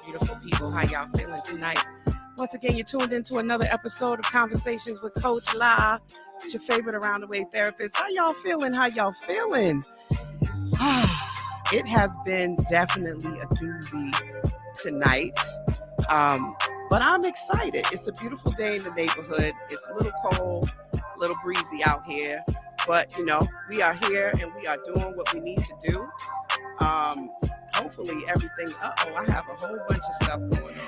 Beautiful people, how y'all feeling tonight? Once again, you're tuned into another episode of Conversations with Coach La. It's your favorite around the way therapist. How y'all feeling? It has been definitely a doozy tonight, but I'm excited. It's a beautiful day in the neighborhood. It's a little cold, a little breezy out here, but we are here and we are doing what we need to do. Hopefully everything. I have a whole bunch of stuff going on.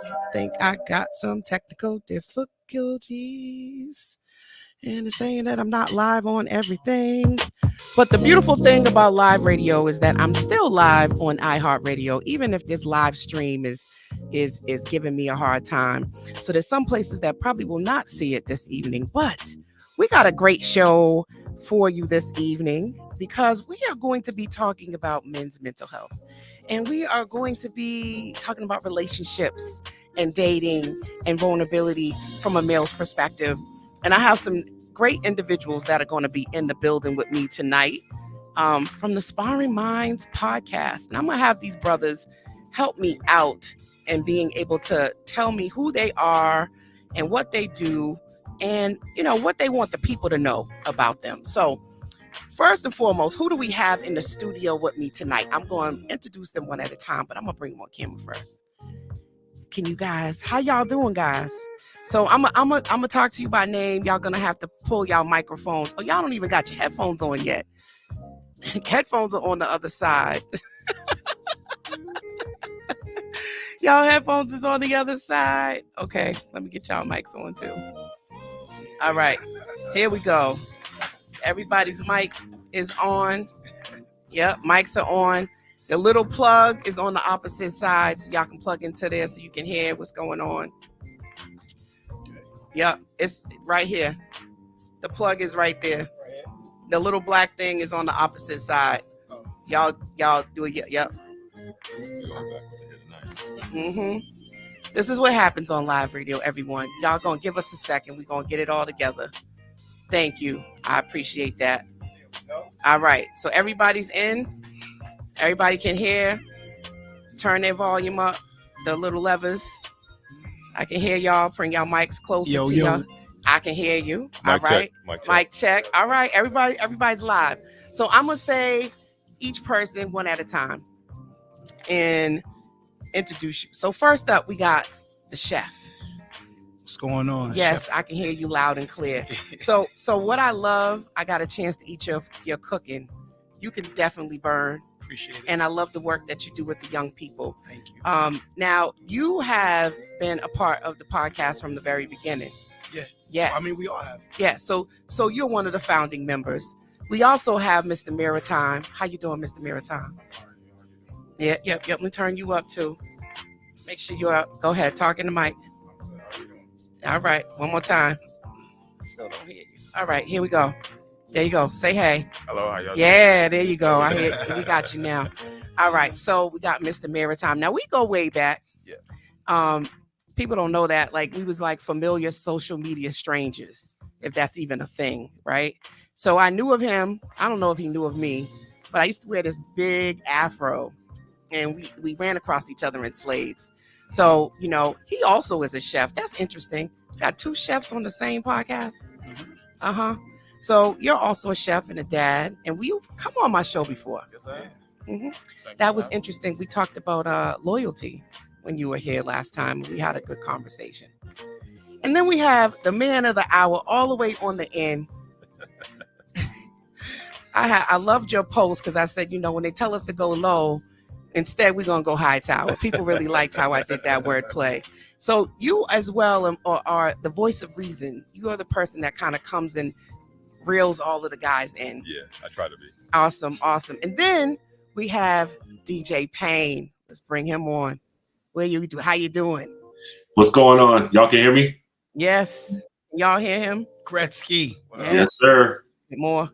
I think I got some technical difficulties, and it's saying that I'm not live on everything. But the beautiful thing about live radio is that I'm still live on iHeartRadio, even if this live stream is giving me a hard time. So there's some places that probably will not see it this evening, but we got a great show for you this evening because we are going to be talking about men's mental health, and we are going to be talking about relationships and dating and vulnerability from a male's perspective. And I have some great individuals that are going to be in the building with me tonight from the Sparring podcast. And I'm going to have these brothers help me out and being able to tell me who they are and what they do and, what they want the people to know about them. So first and foremost, who do we have in the studio with me tonight? I'm going to introduce them one at a time, but I'm going to bring them on camera first. Can you guys, how y'all doing, guys? So I'm gonna talk to you by name. Y'all gonna have to pull y'all microphones. Oh, y'all don't even got your headphones on yet. Headphones are on the other side. Y'all headphones is on the other side. Okay, let me get y'all mics on too. All right, here we go. Everybody's mic is on. Yep, mics are on. The little plug is on the opposite side, so y'all can plug into there so you can hear what's going on. Yep, it's right here. The plug is right there. The little black thing is on the opposite side. Y'all do it. Yep. This is what happens on live radio, everyone. Y'all gonna give us a second. We're gonna get it all together. Thank you. I appreciate that. All right. So everybody's in. Everybody can hear. Turn their volume up. The little levers. I can hear y'all. Bring y'all mics closer to y'all. I can hear you. All right. Mic check. All right. Everybody's live. So I'm going to say each person one at a time and introduce you. So first up, we got the chef. What's going on? Yes, chef? I can hear you loud and clear. So what I love, I got a chance to eat your cooking. You can definitely burn. Appreciate it. And I love the work that you do with the young people. Thank you. Now, you have been a part of the podcast from the very beginning. Yeah. Yes. I mean, we all have. Yeah. So you're one of the founding members. We also have Mr. Maritime. How you doing, Mr. Maritime? Yeah. Yep. Let me turn you up too. Make sure you're up. Go ahead. Talk in the mic. All right. One more time. Still don't hear you. All right. Here we go. There you go. Say hey. Hello, how y'all doing? Yeah, there you go. I hear we got you now. All right. So we got Mr. Maritime. Now we go way back. Yes. People don't know that. Like we was like familiar social media strangers, if that's even a thing, right? So I knew of him. I don't know if he knew of me, but I used to wear this big afro and we ran across each other in Slades. So, he also is a chef. That's interesting. Got two chefs on the same podcast. Mm-hmm. So you're also a chef and a dad, and you've come on my show before. Yes, I am. Mm-hmm. That was interesting. We talked about loyalty when you were here last time. We had a good conversation. And then we have the man of the hour all the way on the end. I loved your post because I said, when they tell us to go low, instead we're going to go high tower. People really liked how I did that wordplay. So you as well are the voice of reason. You are the person that kind of comes and reels all of the guys in. Yeah, I try to be. Awesome. And then we have DJ Payne. Let's bring him on. Where you do? How you doing? What's going on? Y'all can hear me? Yes. Y'all hear him? Gretzky. Yeah. Yes, sir. Bit more.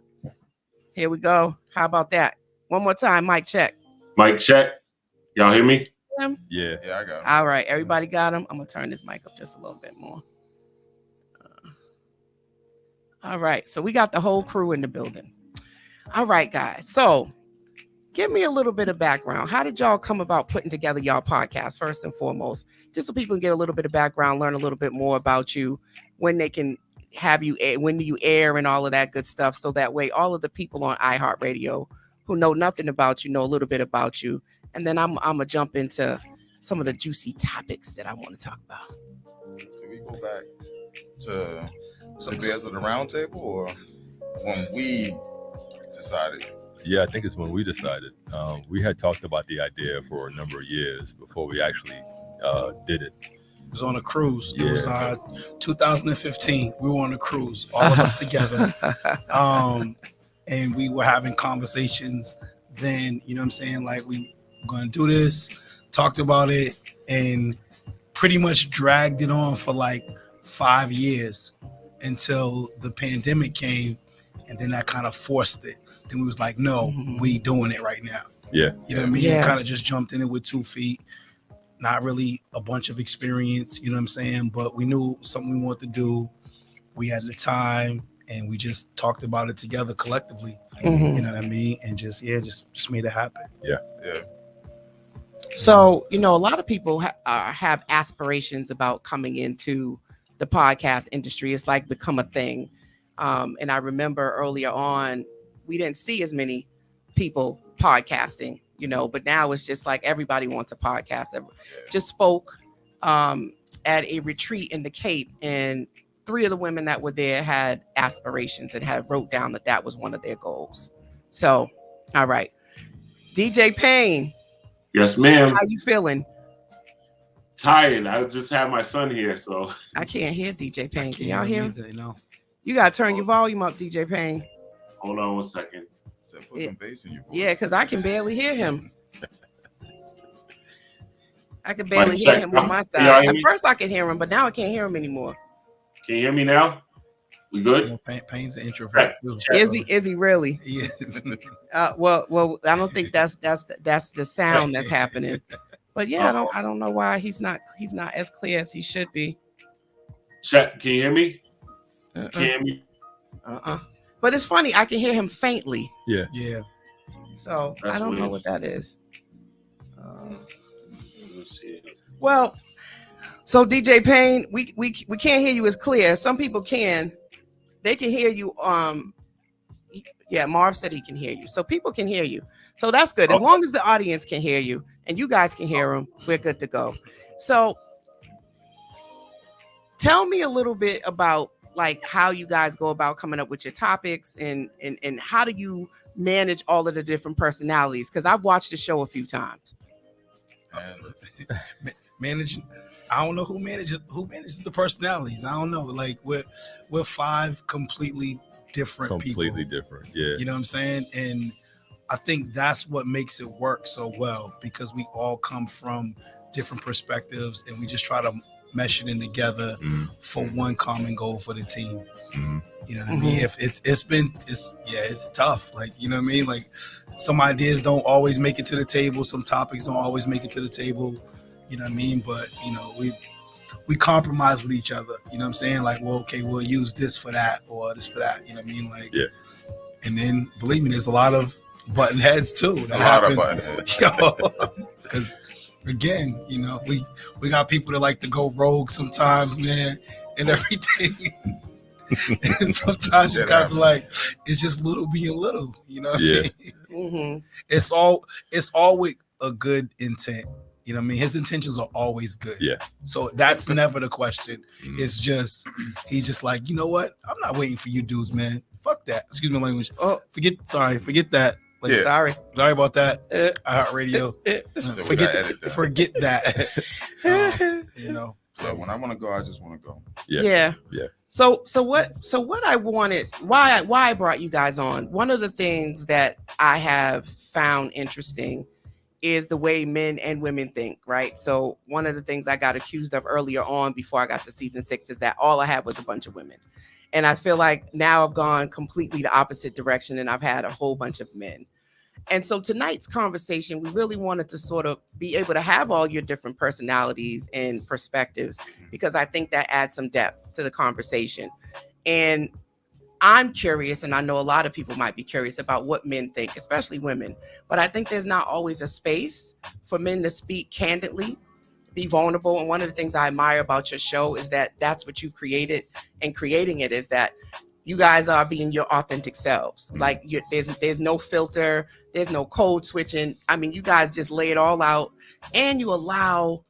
Here we go. How about that? One more time. Mic check. Mic check. Y'all hear me? Yeah. Yeah, I got him. All right. Everybody got him? I'm going to turn this mic up just a little bit more. All right. So we got the whole crew in the building. All right, guys. So give me a little bit of background. How did y'all come about putting together y'all podcast, first and foremost? Just so people can get a little bit of background, learn a little bit more about you, when they can have you, when do you air and all of that good stuff. So that way all of the people on iHeartRadio who know nothing about you know a little bit about you. And then I'm going to jump into some of the juicy topics that I want to talk about. Can we go back to some beers at the round table, or when we decided? Yeah, I think it's when we decided. We had talked about the idea for a number of years before we actually did it. It was on a cruise. Yeah. It was 2015. We were on a cruise, all of us together. And we were having conversations then, you know what I'm saying? Like, we were going to do this, talked about it, and pretty much dragged it on for like 5 years until the pandemic came. And then that kind of forced it. Then we was like, no, we doing it right now. Yeah. You know what I mean? Yeah. Kind of just jumped in it with 2 feet. Not really a bunch of experience, you know what I'm saying? But we knew something we wanted to do. We had the time, and we just talked about it together collectively. Mhm. You know what I mean? And just made it happen. Yeah. So, you know, a lot of people have aspirations about coming into the podcast industry. It's like become a thing. And I remember earlier on, we didn't see as many people podcasting, you know, but now it's just like everybody wants a podcast. Just spoke at a retreat in the Cape, and 3 of the women that were there had aspirations and had wrote down that was one of their goals. So, all right. DJ Payne. Yes, ma'am. How you feeling? Tired. I just had my son here, so I can't hear DJ Payne. Can y'all hear him? Either, you know? You gotta turn your volume up, DJ Payne. hold on one second. So put some bass in your voice. Yeah, because I can barely hear him. I can barely Mic hear check. him on my Can y'all side. hear At me? first I could hear him, but now I can't hear him anymore. Can you hear me now? We good? You know, Payne's an introvert too. Is he really? He is. Well, I don't think that's the sound that's happening. But yeah, I don't know why he's not as clear as he should be. Check. Can you hear me? Can you hear me? But it's funny, I can hear him faintly. Yeah. Yeah. So That's I don't know weird. what that is. Let's see. Well, so DJ Payne, we can't hear you as clear. Some people can. They can hear you. Yeah, Marv said he can hear you. So people can hear you. So that's good. As long as the audience can hear you and you guys can hear him, we're good to go. So tell me a little bit about like how you guys go about coming up with your topics and how do you manage all of the different personalities? Because I've watched the show a few times. Managing, I don't know who manages the personalities. I don't know. Like we're 5 completely different people. Completely different. Yeah. You know what I'm saying? And I think that's what makes it work so well, because we all come from different perspectives and we just try to mesh it in together for one common goal for the team. You know what I mean? If it's tough. Like, you know what I mean? Like some ideas don't always make it to the table. Some topics don't always make it to the table. You know what I mean? But, you know, we compromise with each other. You know what I'm saying? Like, well, okay, we'll use this for that or this for that. You know what I mean? Like, yeah. And then believe me, there's a lot of button heads too. A lot of button heads. Because again, you know, we got people that like to go rogue sometimes, man, and everything. And sometimes it's gotta be like, it's just little being little, you know what I mean? It's always a good intent. You know what I mean? His intentions are always good. Yeah. So that's never the question. It's just, he's just like, you know what? I'm not waiting for you dudes, man. Fuck that. Excuse my language. Oh, forget that. Like, Sorry about that. iHeartRadio. Forget that. You know. So when I want to go, I just want to go. Yeah. So what I wanted, why I brought you guys on, one of the things that I have found interesting is the way men and women think, right? So one of the things I got accused of earlier on before I got to season 6 is that all I had was a bunch of women. And I feel like now I've gone completely the opposite direction and I've had a whole bunch of men. And so tonight's conversation, we really wanted to sort of be able to have all your different personalities and perspectives, because I think that adds some depth to the conversation. And I'm curious, and I know a lot of people might be curious about what men think, especially women, but I think there's not always a space for men to speak candidly, be vulnerable. And one of the things I admire about your show is that that's what you've created, and creating it is that you guys are being your authentic selves. Like there's no filter, there's no code switching. I mean, you guys just lay it all out, and you allow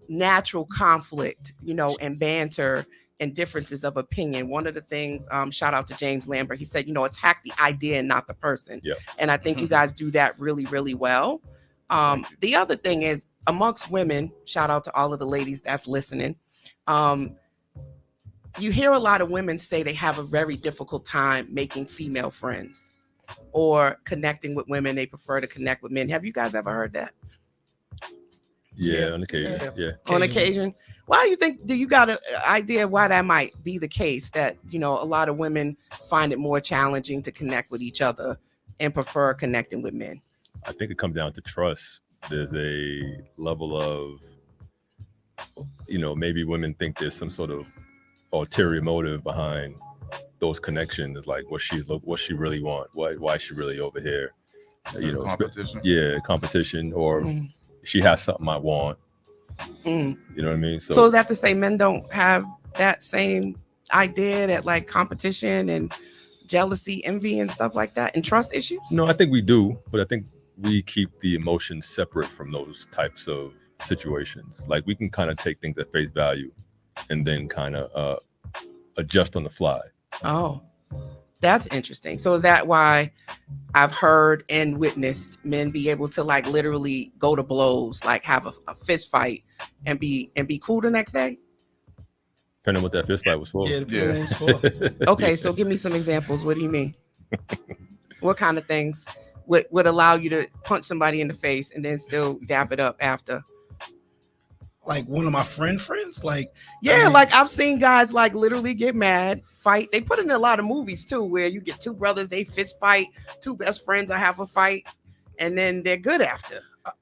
natural conflict, and banter and differences of opinion. One of the things, shout out to James Lambert, he said, attack the idea and not the person. Yeah. And I think you guys do that really, really well. The other thing is, amongst women, shout out to all of the ladies that's listening. You hear a lot of women say they have a very difficult time making female friends or connecting with women. They prefer to connect with men. Have you guys ever heard that? Yeah, on occasion. Yeah. On occasion. Why do you think, do you got an idea why that might be the case, that, a lot of women find it more challenging to connect with each other and prefer connecting with men? I think it comes down to trust. There's a level of, maybe women think there's some sort of ulterior motive behind those connections. Like what she really want, why is she really over here? Competition. Yeah, competition, or she has something I want. You know what I mean? So is that to say men don't have that same idea, that like competition and jealousy, envy and stuff like that, and trust issues? No, I think we do, but I think we keep the emotions separate from those types of situations. Like we can kind of take things at face value and then kind of adjust on the fly. Oh, that's interesting. So is that why I've heard and witnessed men be able to like literally go to blows, like have a fist fight and be cool the next day? Depending on what that fist fight was for. Yeah. Was for. Okay, so give me some examples. What do you mean? What kind of things would allow you to punch somebody in the face and then still dap it up after? Like one of my friends, like, yeah, like I've seen guys like literally get mad, fight. They put it in a lot of movies too, where you get two brothers, they fist fight, two best friends, I have a fight, and then they're good after.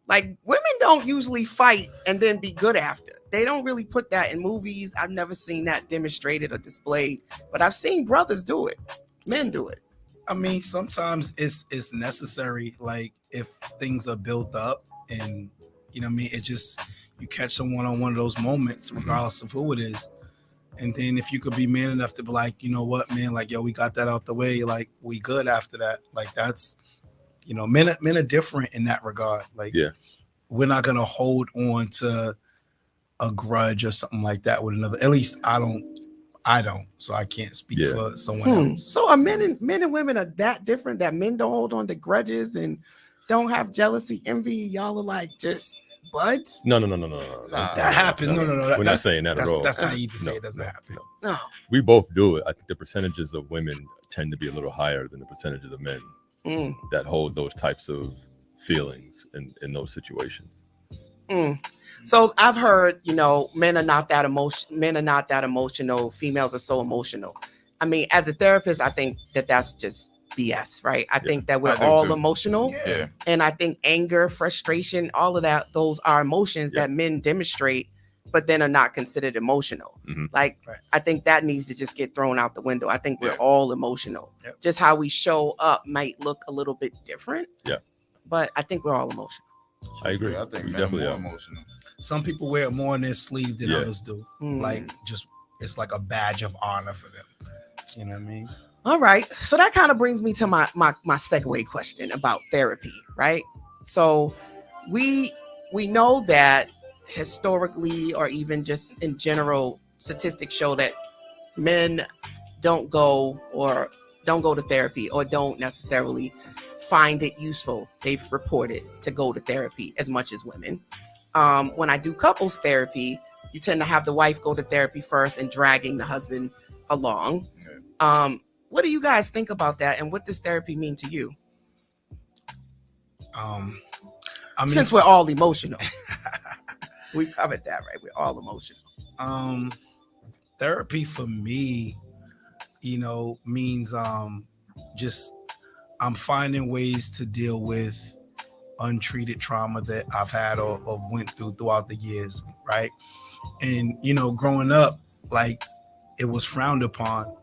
Like women don't usually fight and then be good after. They don't really put that in movies. I've never seen that demonstrated or displayed, but I've seen brothers do it. Men do it. I mean, sometimes it's necessary. Like if things are built up and it just, you catch someone on one of those moments, regardless of who it is. And then if you could be man enough to be like, you know what, man, like, yo, we got that out the way. Like we good after that. Like that's, men are different in that regard. Like, we're not going to hold on to a grudge or something like that with another. At least I don't. So I can't speak for someone else. So are men and women are that different, that men don't hold on to grudges and don't have jealousy, envy? Y'all are like just buds? No. That happens. No. We're not saying that at all. That's not easy to say. It doesn't happen. No. We both do it. I think the percentages of women tend to be a little higher than the percentages of men that hold those types of feelings in those situations. So I've heard, men are not that emotional. Females are so emotional. I mean, as a therapist, I think that's just BS, right? I think that we're all emotional. Yeah. And I think anger, frustration, all of that, those are emotions that men demonstrate, but then are not considered emotional. Like, I think that needs to just get thrown out the window. I think we're all emotional. Just how we show up might look a little bit different. But I think we're all emotional. I agree. I think we men definitely are are more emotional. Some people wear it more on their sleeve than others do. Like just, it's like a badge of honor for them. You know what I mean? All right. So that kind of brings me to my segue question about therapy, right? So we know that historically, or even just in general, statistics show that men don't go to therapy, or don't necessarily find it useful. They've reported to go to therapy as much as women. When I do couples therapy, you tend to have the wife go to therapy first and dragging the husband along. What do you guys think about that? And what does therapy mean to you? I mean, Since we're all emotional. We covered that, right? We're all emotional. Therapy for me, means just I'm finding ways to deal with untreated trauma that I've had or went through throughout the years, right? And growing up, like, it was frowned upon.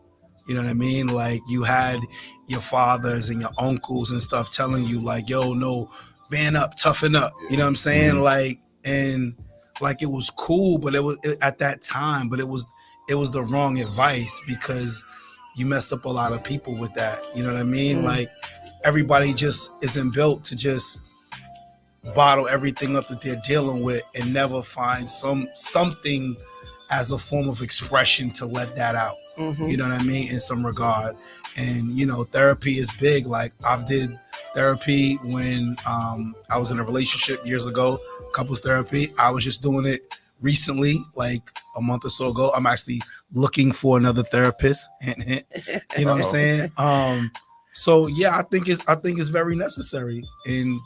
You know what I mean? Like, you had your fathers and your uncles and stuff telling you, like, yo, no, man up, toughen up. You know what I'm saying? Mhm. Like, and like, it was cool, but at that time, but it was the wrong advice, because you messed up a lot of people with that. You know what I mean? Like, everybody just isn't built to just bottle everything up that they're dealing with and never find something as a form of expression to let that out. You know what I mean? In some regard. And therapy is big. Like, I've did therapy when I was in a relationship years ago, couples therapy. I was just doing it recently, like a month or so ago. I'm actually looking for another therapist. You know what I'm saying? So yeah, I think it's very necessary. And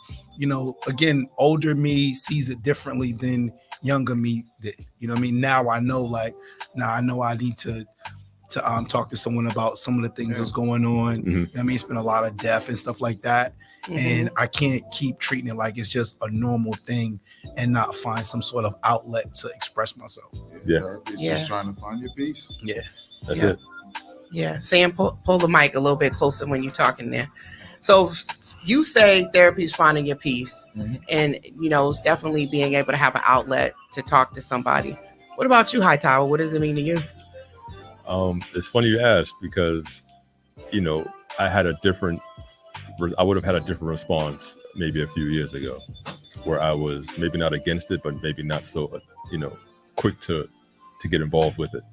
again, older me sees it differently than younger me did. You know what I mean? Now I know, I know I need to talk to someone about some of the things that's going on. You know what I mean? It's been a lot of death and stuff like that. And I can't keep treating it like it's just a normal thing and not find some sort of outlet to express myself. It's just trying to find your peace. Yeah. That's it. Yeah. Sam, pull the mic a little bit closer when you're talking there. So you say therapy is finding your peace, and it's definitely being able to have an outlet to talk to somebody. What about you, Hightower? What does it mean to you? It's funny you asked, because I would have had a different response maybe a few years ago, where I was maybe not against it, but maybe not so quick to get involved with it.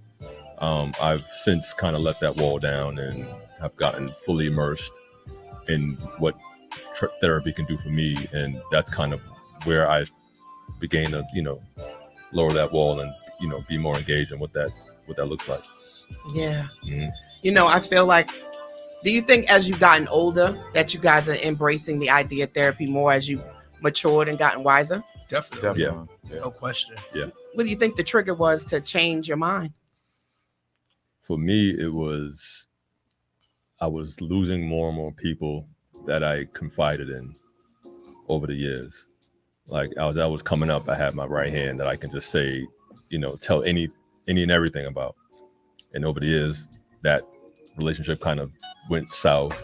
I've since kind of let that wall down and have gotten fully immersed in what therapy can do for me, and that's kind of where I began to lower that wall and be more engaged in what that looks like. Yeah. I feel like, do you think as you've gotten older that you guys are embracing the idea of therapy more as you matured and gotten wiser? Definitely. Yeah. No question. Yeah. What do you think the trigger was to change your mind? For me, it was I was losing more and more people that I confided in over the years. Like, as I was coming up, I had my right hand that I can just say, tell any and everything about. And over the years, that relationship kind of went south.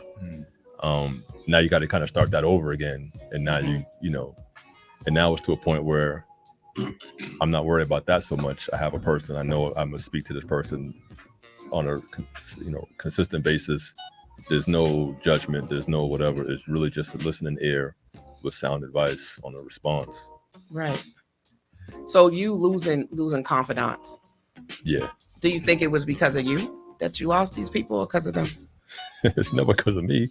Now you got to kind of start that over again. And now and now it's to a point where I'm not worried about that so much. I have a person. I know I'm gonna speak to this person on a consistent basis. There's no judgment. There's no whatever. It's really just a listening ear with sound advice on a response. Right. So you losing confidants. Yeah. Do you think it was because of you that you lost these people, or because of them? It's never because of me.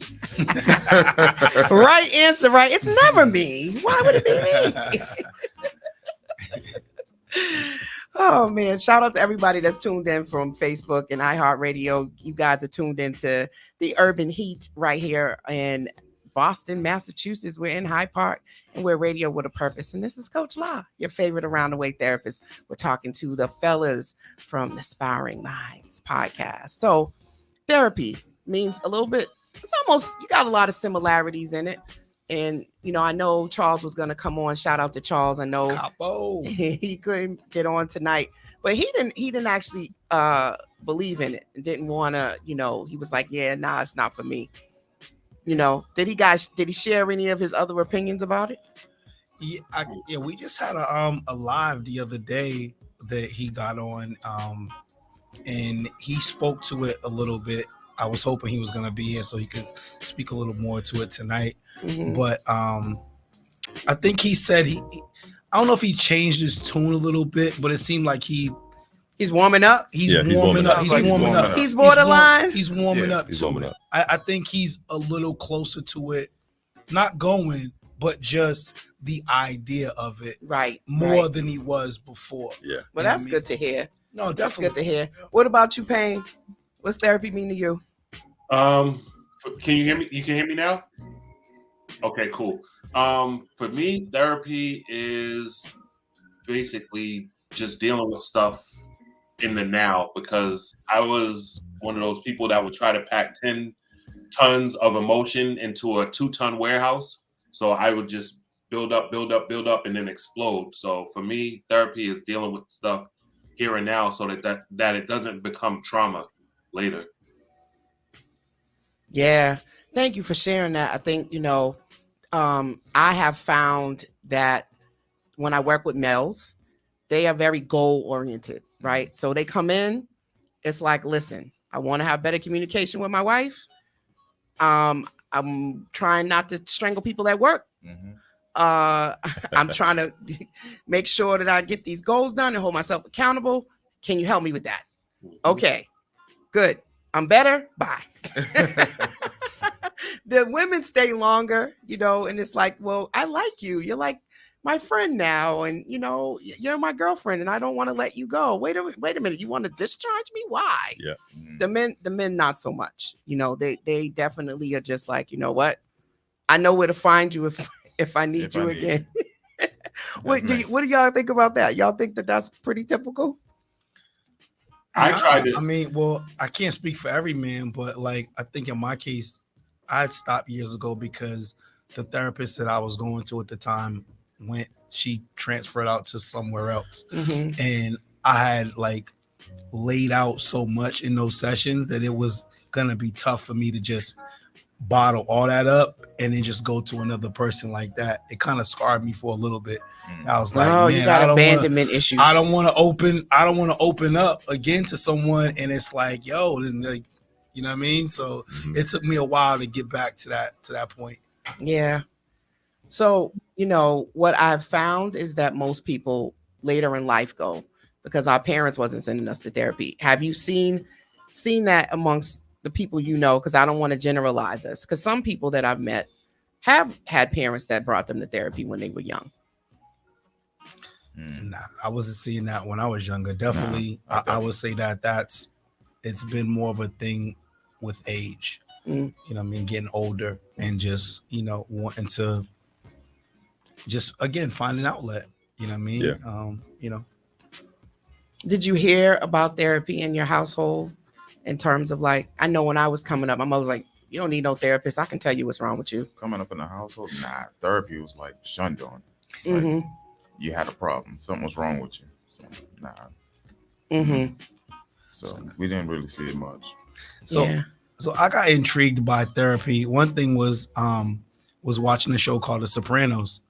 Right answer, right? It's never me. Why would it be me? Oh man, shout out to everybody that's tuned in from Facebook and iHeartRadio. You guys are tuned into the Urban Heat right here in Boston, Massachusetts. We're in Hyde Park, and we're radio with a purpose. And this is Coach La, your favorite around the way therapist. We're talking to the fellas from the Sparring Minds podcast. So therapy means a little bit, it's almost, you got a lot of similarities in it. And, I know Charles was going to come on. Shout out to Charles. I know Capo. he couldn't get on tonight, but he didn't actually believe in it and didn't want to, he was like, yeah, nah, it's not for me. Did he share any of his other opinions about it? Yeah, we just had a live the other day that he got on, and he spoke to it a little bit. I was hoping he was going to be here so he could speak a little more to it tonight. But I think he said I don't know if he changed his tune a little bit, but it seemed like he's warming up. He's warming up. He's borderline. He's warming up he's to warming it. up. I think he's a little closer to it, not going, but just the idea of it, right? More than he was before. Yeah. Well, that's good to hear. No, That's definitely good to hear. What about you, Payne? What's therapy mean to you? Can you hear me? You can hear me now? Okay, cool. For me, therapy is basically just dealing with stuff in the now, because I was one of those people that would try to pack 10 tons of emotion into a 2-ton warehouse. So I would just build up, build up, build up, and then explode. So for me, therapy is dealing with stuff here and now, so that it doesn't become trauma later. Yeah. Thank you for sharing that. I think, I have found that when I work with males, they are very goal oriented, right? So they come in, it's like, listen, I want to have better communication with my wife. I'm trying not to strangle people at work. Mm-hmm. I'm trying to make sure that I get these goals done and hold myself accountable. Can you help me with that? Okay, good. I'm better. Bye. The women stay longer, and it's like, well, I like you. You're like my friend now, and you're my girlfriend, and I don't want to let you go. Wait a minute. You want to discharge me? Why? Yeah. The men, not so much. They definitely are just like, you know what? I know where to find you if I need you again. What do y'all think about that? Y'all think that that's pretty typical? I tried to. I mean, well, I can't speak for every man, but like I think in my case, I'd stopped years ago because the therapist that I was going to at the time she transferred out to somewhere else. Mm-hmm. And I had like laid out so much in those sessions that it was gonna be tough for me to just bottle all that up and then just go to another person like that. It kind of scarred me for a little bit. I was like, man, you got abandonment issues. I don't want to open up again to someone, and it's like, yo, like, you know what I mean? So it took me a while to get back to that point. Yeah. So, what I've found is that most people later in life go because our parents wasn't sending us to therapy. Have you seen that amongst the people because I don't want to generalize us, because some people that I've met have had parents that brought them to therapy when they were young. Nah, I wasn't seeing that when I was younger. Definitely, I would say it's been more of a thing with age. You know what I mean? Getting older and just, wanting to just, again, find an outlet. You know what I mean? Yeah. Did you hear about therapy in your household? In terms of like, I know when I was coming up, my mother was like, you don't need no therapist. I can tell you what's wrong with you. Coming up in the household, nah, therapy was like shunned on. Like, you had a problem. Something was wrong with you. So, nah. So we didn't really see it much. So I got intrigued by therapy. One thing was watching a show called The Sopranos.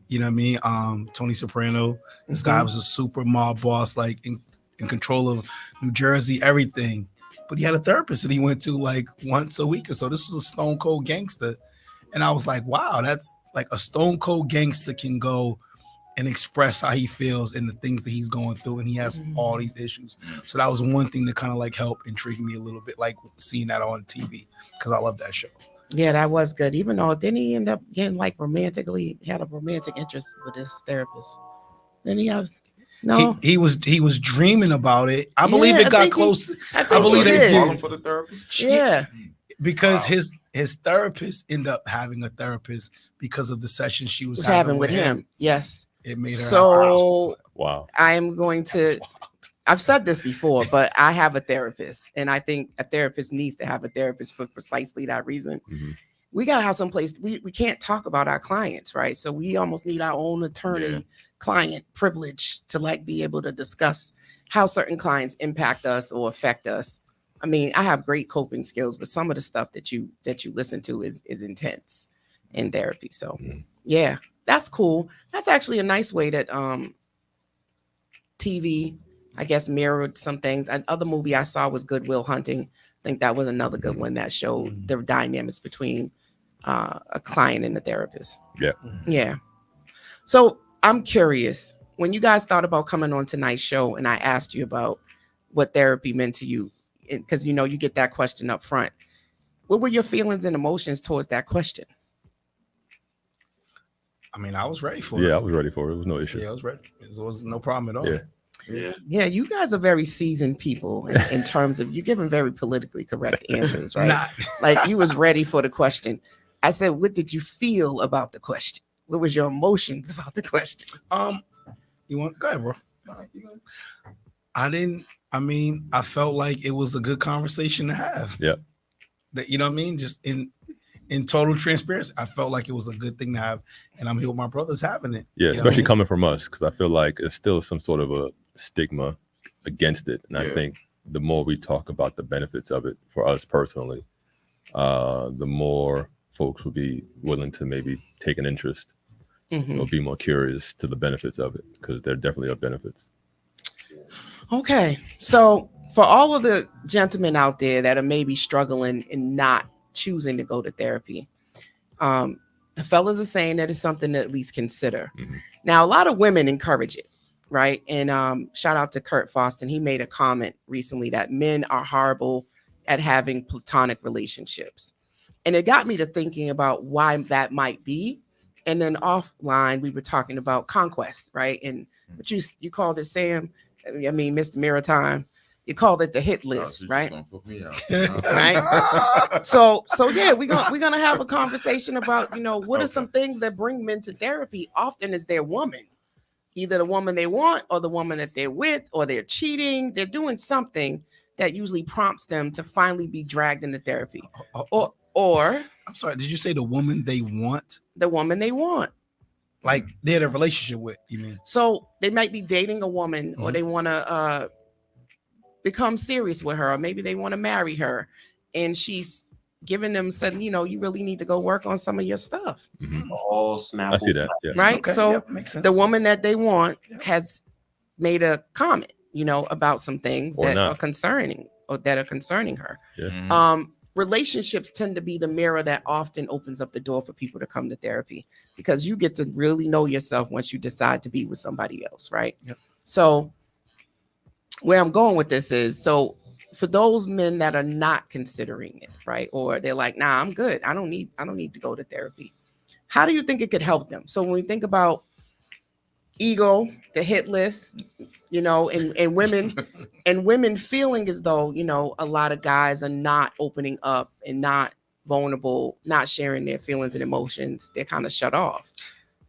You know what I mean? Tony Soprano. This guy was a super mob boss, like in control of New Jersey, everything. But he had a therapist that he went to like once a week or so. This was a stone cold gangster. And I was like, wow, that's like a stone cold gangster can go and express how he feels and the things that he's going through. And he has all these issues. So that was one thing that kind of like helped intrigue me a little bit, like seeing that on TV, because I love that show. Yeah, that was good. Even though didn't he end up getting like had a romantic interest with his therapist? Then he had no. He was dreaming about it. I believe it got close. I believe they did. Falling for the therapist. Yeah, because his therapist ended up having a therapist because of the session she was having with him. Yes, it made her. So wow. I am going to. I've said this before, but I have a therapist, and I think a therapist needs to have a therapist for precisely that reason. We gotta have some place. We can't talk about our clients, right? So we almost need our own attorney client privilege to like be able to discuss how certain clients impact us or affect us. I mean, I have great coping skills, but some of the stuff that you listen to is intense in therapy. So yeah, that's cool. That's actually a nice way that TV, I guess, mirrored some things. Another movie I saw was Good Will Hunting. I think that was another good one that showed the dynamics between a client and a therapist. Yeah. So I'm curious, when you guys thought about coming on tonight's show and I asked you about what therapy meant to you, because you get that question up front, what were your feelings and emotions towards that question? I mean, I was ready for it. Yeah, I was ready for it. It was no issue. Yeah, I was ready. It was no problem at all. Yeah, you guys are very seasoned people in terms of you giving very politically correct answers, right? Like you was ready for the question. I said, what did you feel about the question? What was your emotions about the question? You want go ahead, bro. I didn't. I mean, I felt like it was a good conversation to have. Yeah. That you know what I mean? Just in total transparency, I felt like it was a good thing to have, and I'm here with my brothers having it. Yeah, You know especially what I mean? coming from us, because I feel like it's still some sort of a stigma against it. And I Yeah. think the more we talk about the benefits of it for us personally, the more folks will be willing to maybe take an interest Mhm. or be more curious to the benefits of it, because there definitely are benefits. Okay. So for all of the gentlemen out there that are maybe struggling and not choosing to go to therapy, the fellas are saying that it's something to at least consider. Mhm. Now, a lot of women encourage it, right? And shout out to Kurt Foston. He made a comment recently that men are horrible at having platonic relationships. And it got me to thinking about why that might be. And then offline, we were talking about conquest, right? And what you called it, Sam? I mean, Mr. Maritime, you called it the hit Oh, list, so you right? gonna put me out. Right. So yeah, we're gonna have a conversation about, what are Okay. some things that bring men to therapy often is their woman. Either the woman they want or the woman that they're with, or they're cheating, they're doing something that usually prompts them to finally be dragged into therapy. Or I'm sorry. Did you say the woman they want? the woman they want. Like they're in a relationship with? You mean? So they might be dating a woman, or Mhm. they want to become serious with her, or maybe they want to marry her, and she's giving them said, you really need to go work on some of your stuff, Mhm. All Snapple. I see that. Yeah. right? Okay, So yep, makes sense. the woman that they want Yeah. has made a comment, about some things Or that not. are concerning her. Yeah. Mhm. Relationships tend to be the mirror that often opens up the door for people to come to therapy, because you get to really know yourself once you decide to be with somebody else, right? Yep. So where I'm going with this is, so for those men that are not considering it, right, or they're like, nah, I'm good, I don't need to go to therapy, how do you think it could help them? So when we think about ego, the hit list, and women and women feeling as though, a lot of guys are not opening up and not vulnerable, not sharing their feelings and emotions, they're kind of shut off,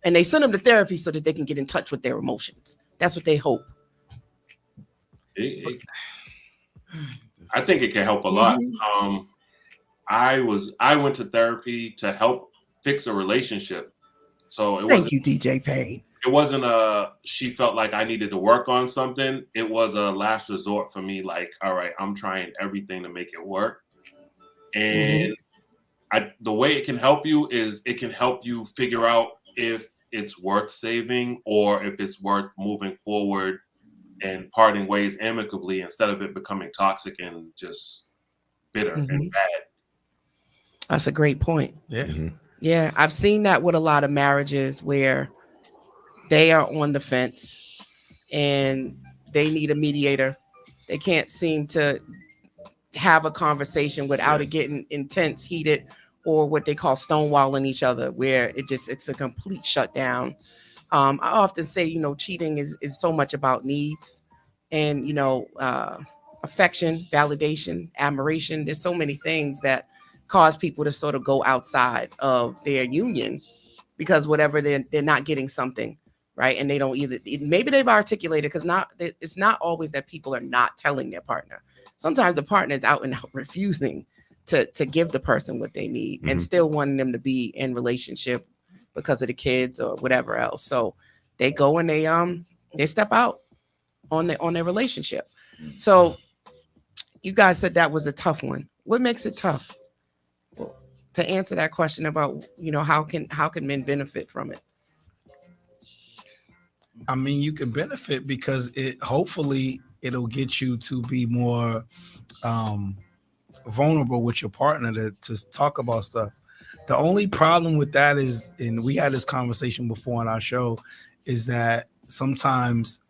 and they send them to therapy so that they can get in touch with their emotions. That's what they hope. I think it can help a lot. Mhm. I went to therapy to help fix a relationship. So Thank you, DJ Payne. it wasn't she felt like I needed to work on something. It was a last resort for me, like, all right, I'm trying everything to make it work. And the way it can help you is it can help you figure out if it's worth saving or if it's worth moving forward and parting ways amicably instead of it becoming toxic and just bitter and bad. That's a great point. Yeah. Mhm. Yeah, I've seen that with a lot of marriages where they are on the fence and they need a mediator. They can't seem to have a conversation without it getting intense, heated, or what they call stonewalling each other, where it's a complete shutdown. I often say, cheating is so much about needs and, affection, validation, admiration. There's so many things that cause people to sort of go outside of their union because whatever they're not getting something, right? And they don't either, maybe they've articulated, because it's not always that people are not telling their partner. Sometimes the partner is out and out refusing to give the person what they need and Mhm. still wanting them to be in relationship because of the kids or whatever else. So they go and they step out on their relationship. So you guys said that was a tough one. What makes it tough? Well, to answer that question about, how can men benefit from it? I mean, you can benefit because hopefully it'll get you to be more vulnerable with your partner to talk about stuff. The only problem with that is, and we had this conversation before on our show, is that sometimes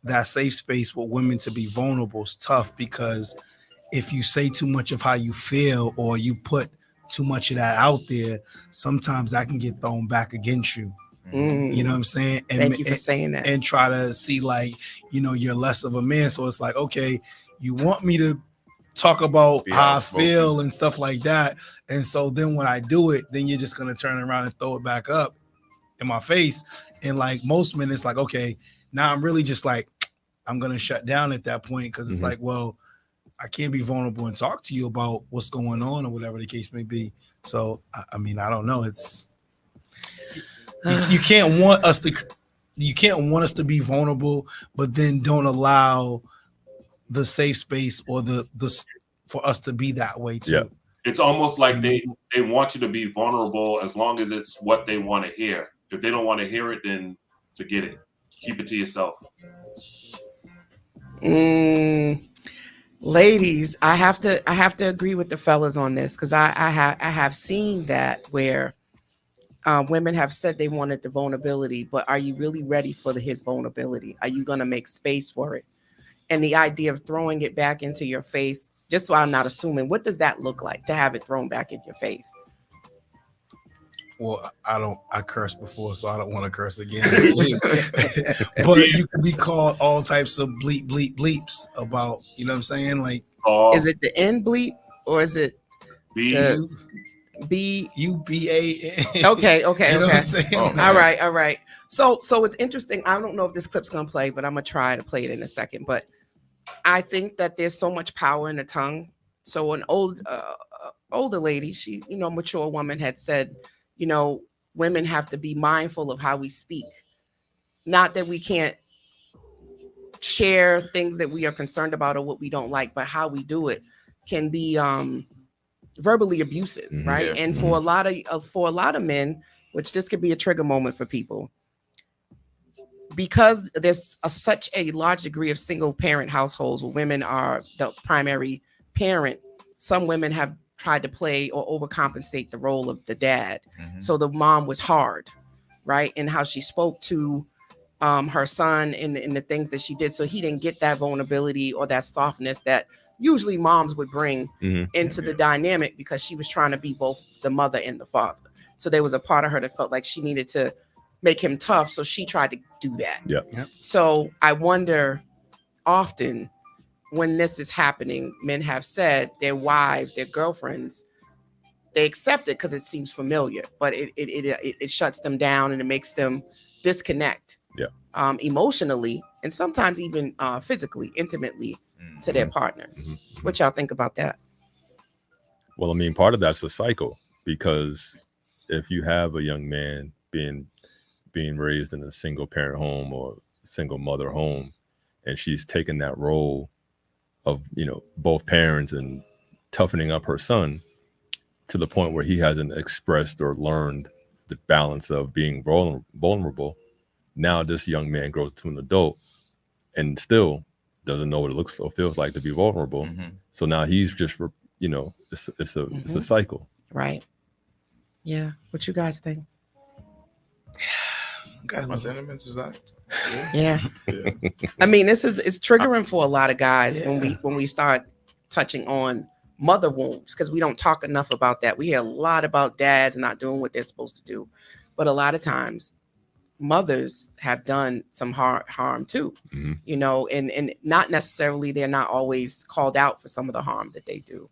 that safe space with women to be vulnerable is tough, because if you say too much of how you feel or you put too much of that out there, sometimes that can get thrown back against you. You know what I'm saying? And Thank you for saying that. And try to see like, you're less of a man. So it's like, okay, you want me to talk about Be how I outspoken. feel and stuff like that. And so then when I do it, then you're just gonna turn around and throw it back up in my face. And like most men, it's like, okay, now I'm really just like, I'm gonna shut down at that point because it's like, well, I can't be vulnerable and talk to you about what's going on or whatever the case may be. So I mean, I don't know. It's you can't want us to be vulnerable, but then don't allow the safe space or the for us to be that way too. Yeah. It's almost like they want you to be vulnerable as long as it's what they want to hear. If they don't want to hear it, then forget it. Keep it to yourself. Ladies, I have to agree with the fellas on this because I have seen that where women have said they wanted the vulnerability, but are you really ready for his vulnerability? Are you going to make space for it? And the idea of throwing it back into your face, just so I'm not assuming, what does that look like to have it thrown back in your face? Well, I cursed before, so I don't want to curse again. But you can be called all types of bleeps about, you know what I'm saying? Like, is it the N bleep or is it the B U B A? Okay. You know what I'm saying? Oh, All right. So it's interesting. I don't know if this clip's gonna play, but I'm gonna try to play it in a second. But I think that there's so much power in the tongue. So an older lady, she, mature woman had said, women have to be mindful of how we speak. Not that we can't share things that we are concerned about or what we don't like, but how we do it can be verbally abusive, right? Yeah. And for a lot of men, which this could be a trigger moment for people, because there's such a large degree of single parent households where women are the primary parent. Some women have tried to play or overcompensate the role of the dad. So the mom was hard, right? And how she spoke to her son and the things that she did. So he didn't get that vulnerability or that softness that usually moms would bring into the dynamic because she was trying to be both the mother and the father. So there was a part of her that felt like she needed to make him tough. So she tried to do that. Yeah. So I wonder often when this is happening, men have said their wives, their girlfriends, they accept it because it seems familiar, but it shuts them down and it makes them disconnect emotionally and sometimes even physically, intimately to their partners. What y'all think about that? Well, I mean, part of that's a cycle because if you have a young man being raised in a single parent home or single mother home, and she's taken that role of, both parents and toughening up her son to the point where he hasn't expressed or learned the balance of being vulnerable. Now this young man grows to an adult and still doesn't know what it looks or feels like to be vulnerable. So now he's just, it's a cycle. Right. Yeah. What you guys think? My sentiments is that. Yeah. I mean, it's triggering for a lot of guys when we start touching on mother wounds because we don't talk enough about that. We hear a lot about dads not doing what they're supposed to do, but a lot of times mothers have done some harm too, and not necessarily, they're not always called out for some of the harm that they do.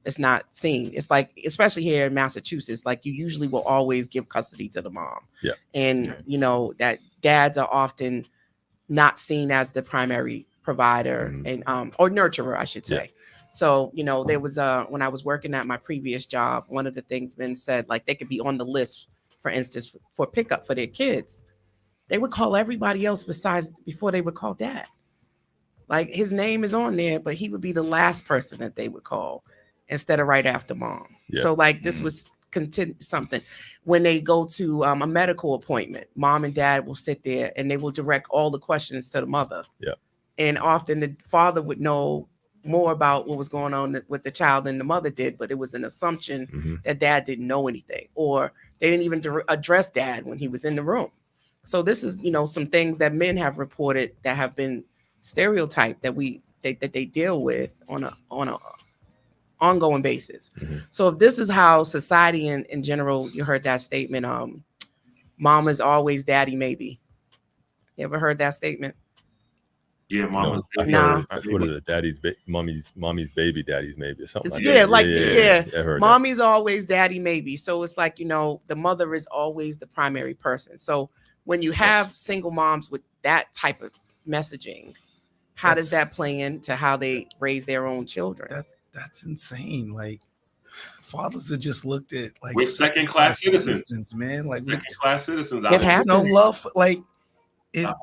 It's not seen. It's like, especially here in Massachusetts, like you usually will always give custody to the mom. Yeah. And that dads are often not seen as the primary provider and or nurturer, I should say. So, there was when I was working at my previous job, one of the things men said, like they could be on the list, for instance, for pickup for their kids. They would call everybody else before they would call dad. Like his name is on there, but he would be the last person that they would call instead of right after mom. Yeah. So like this was something. When they go to a medical appointment, mom and dad will sit there and they will direct all the questions to the mother. Yeah. And often the father would know more about what was going on with the child than the mother did, but it was an assumption that dad didn't know anything, or they didn't even address dad when he was in the room. So this is, some things that men have reported that have been stereotyped that they deal with on a ongoing basis. So if this is how society in general, you heard that statement, mom is always daddy maybe. You ever heard that statement? Yeah, mama. I Nah. heard what is it? Mommy's baby daddies maybe or something like Yeah, that. like I heard mommy's always daddy maybe. So it's like, the mother is always the primary person. So when you have single moms with that type of messaging, how does that play into how they raise their own children? That's insane. Like, fathers are just looked at like we're second-class citizens, man. Like, second-class citizens. It happens. no love. Like,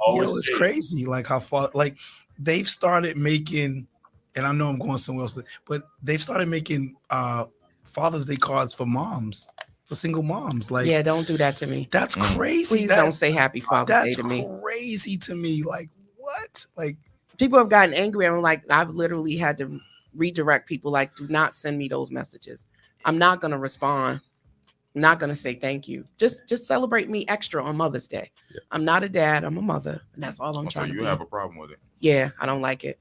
always it's say it. crazy. Like how far, like they've started making, and I know I'm going somewhere else, but they've started making Father's Day cards for moms, for single moms. Like, yeah, don't do that to me. That's crazy. Please don't say Happy Father's Day to me. That's crazy to me. Like, what? Like, people have gotten angry. I'm like, I've literally had to redirect people. Like, do not send me those messages. I'm not gonna respond. I'm not gonna say thank you. Just celebrate me extra on Mother's Day. Yeah. I'm not a dad. I'm a mother, and that's all I'm trying to be. So you have a problem with it? Yeah, I don't like it.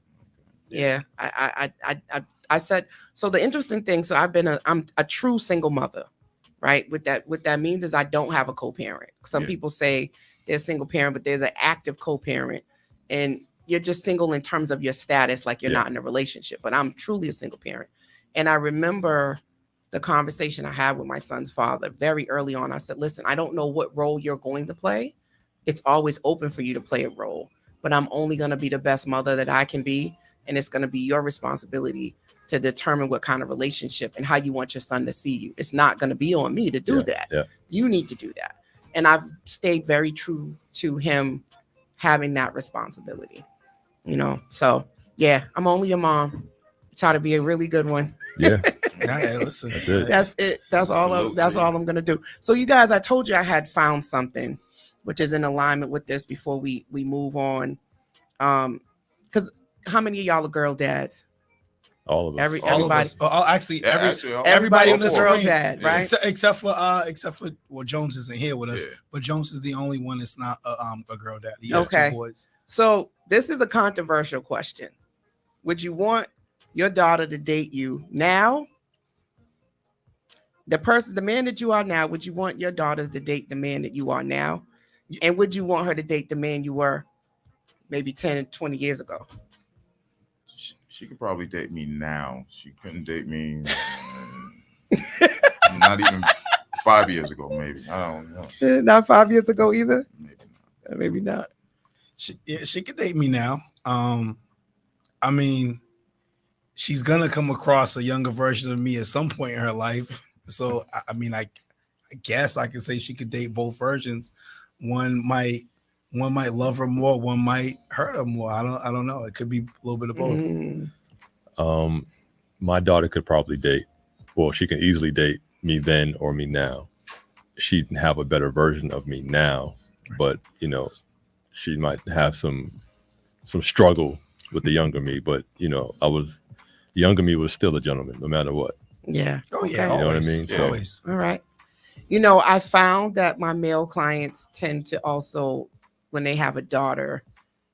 Yeah, I said. So the interesting thing. So I'm a true single mother, right? What that means is I don't have a co-parent. Some people say they're a single parent, but there's an active co-parent, and you're just single in terms of your status, like you're not in a relationship. But I'm truly a single parent, and I remember the conversation I had with my son's father very early on. I said, listen, I don't know what role you're going to play. It's always open for you to play a role, but I'm only going to be the best mother that I can be. And it's going to be your responsibility to determine what kind of relationship and how you want your son to see you. It's not going to be on me to do that. Yeah. You need to do that. And I've stayed very true to him having that responsibility, So yeah, I'm only a mom. Try to be a really good one. Yeah. Yeah, listen. That's it. That's all I'm gonna do. So you guys, I told you I had found something which is in alignment with this before we move on. Because how many of y'all are girl dads? All of us. Everybody. Of us. Everybody on is a girl dad, right? Except for Jones isn't here with us, but Jones is the only one that's not a girl dad. He has two boys. So this is a controversial question. Would you want your daughter to date you now? The man that you are now, would you want your daughters to date the man that you are now? And would you want her to date the man you were maybe 10 and 20 years ago? She could probably date me now. She couldn't date me not even 5 years ago, maybe. I don't know. Not 5 years ago either? Maybe not. She could date me now. I mean, she's gonna come across a younger version of me at some point in her life. So I mean, I guess I could say she could date both versions. One might love her more, one might hurt her more. I don't know. It could be a little bit of both. My daughter could probably date. Well, she can easily date me then or me now. She'd have a better version of me now, but she might have some struggle with the younger me. But the younger me was still a gentleman, no matter what. Yeah. Oh yeah. You know what I mean? Yeah. Always. All right. I found that my male clients tend to also, when they have a daughter,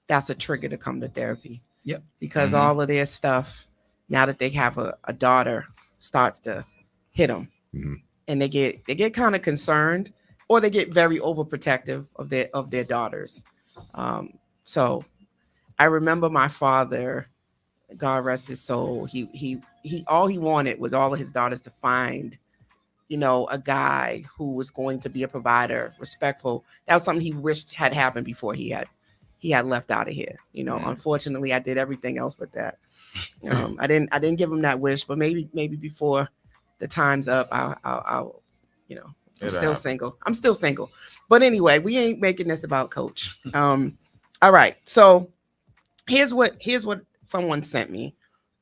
that's a trigger to come to therapy. Yep. Because all of their stuff, now that they have a daughter, starts to hit them, and they get kind of concerned, or they get very overprotective of their daughters. So I remember my father, God rest his soul, he all he wanted was all of his daughters to find a guy who was going to be a provider, respectful. That was something he wished had happened before he had left out of here. Unfortunately, I did everything else but that. I didn't give him that wish, but maybe before the time's up, I'll I'm still single. I'm still single. But anyway, we ain't making this about Coach. All right. So here's what someone sent me,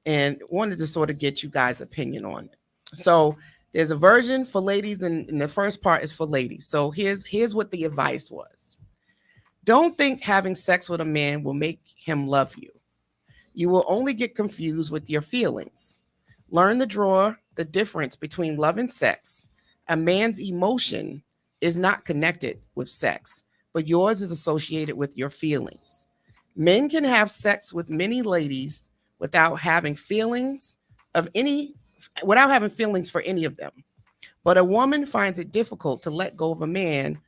and wanted to sort of get you guys' opinion on it. So there's a version for ladies, and the first part is for ladies. So here's what the advice was. Don't think having sex with a man will make him love you. You will only get confused with your feelings. Learn to draw the difference between love and sex. A man's emotion is not connected with sex, but yours is associated with your feelings. Men can have sex with many ladies without having feelings for any of them. But a woman finds it difficult to let go of a man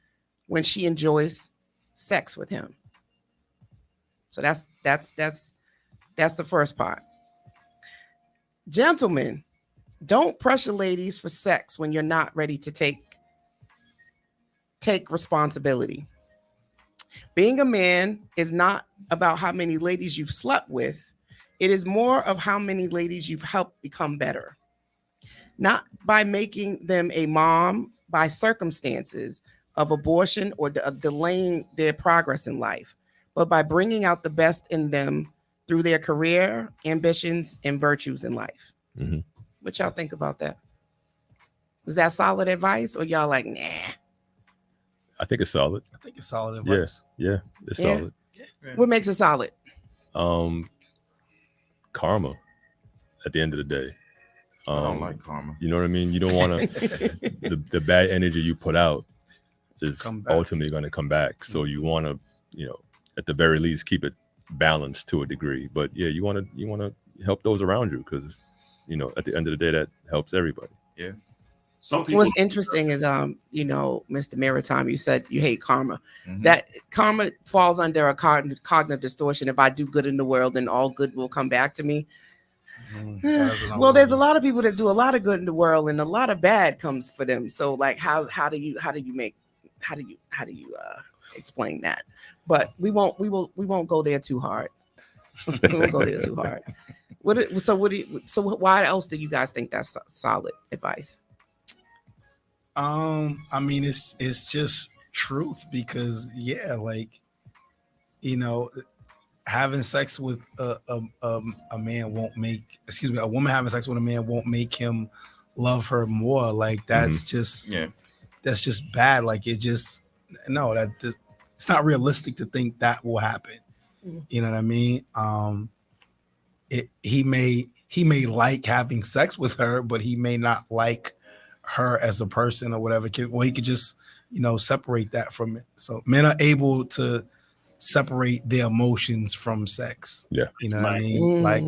when she enjoys sex with him. So that's the first part. Gentlemen, don't pressure ladies for sex when you're not ready to take responsibility. Being a man is not about how many ladies you've slept with. It is more of how many ladies you've helped become better. Not by making them a mom by circumstances of abortion or delaying their progress in life, but by bringing out the best in them through their career, ambitions, and virtues in life. Mm-hmm. What y'all think about that? Is that solid advice, or y'all like, nah? I think it's solid. I think it's solid advice. Yeah, it's Yeah. solid. Yeah. What makes it solid? Karma. At the end of the day, I don't like karma. You know what I mean? You don't want to. the bad energy you put out is ultimately going to come back. So you want to, at the very least, keep it balanced to a degree. But yeah, you want to help those around you because, at the end of the day, that helps everybody. Yeah. Some people. What's interesting is, Mr. Maritime, you said you hate karma. Mhm. That karma falls under a cognitive distortion. If I do good in the world, then all good will come back to me. Well, there's a lot of people that do a lot of good in the world, and a lot of bad comes for them. So, like, how do you explain that? But we won't go there too hard. We won't go there too hard. Why else do you guys think that's solid advice? I mean, it's just truth because having sex with a man won't make, a woman having sex with a man won't make him love her more. Like that's just that's just bad. Like it's not realistic to think that will happen. You know what I mean? He may like having sex with her, but he may not like her as a person or whatever. Well, he could just separate that from it. So men are able to separate their emotions from sex. Yeah, you know what I mean. Like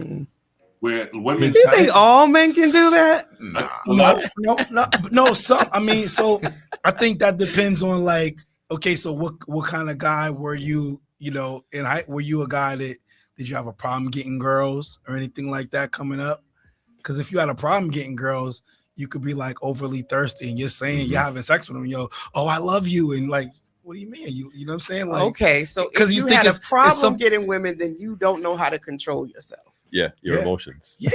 where women, you think all men can do that? No. So I mean, so I think that depends on like, okay, so what kind of guy were you? Were you a guy that did you have a problem getting girls or anything like that coming up? Because if you had a problem getting girls, you could be like overly thirsty and you're saying you're having sex with them, I love you, and like, what do you mean? You know what I'm saying? Like, okay, so if you had a problem getting women, then you don't know how to control yourself. Yeah, your emotions. Yeah.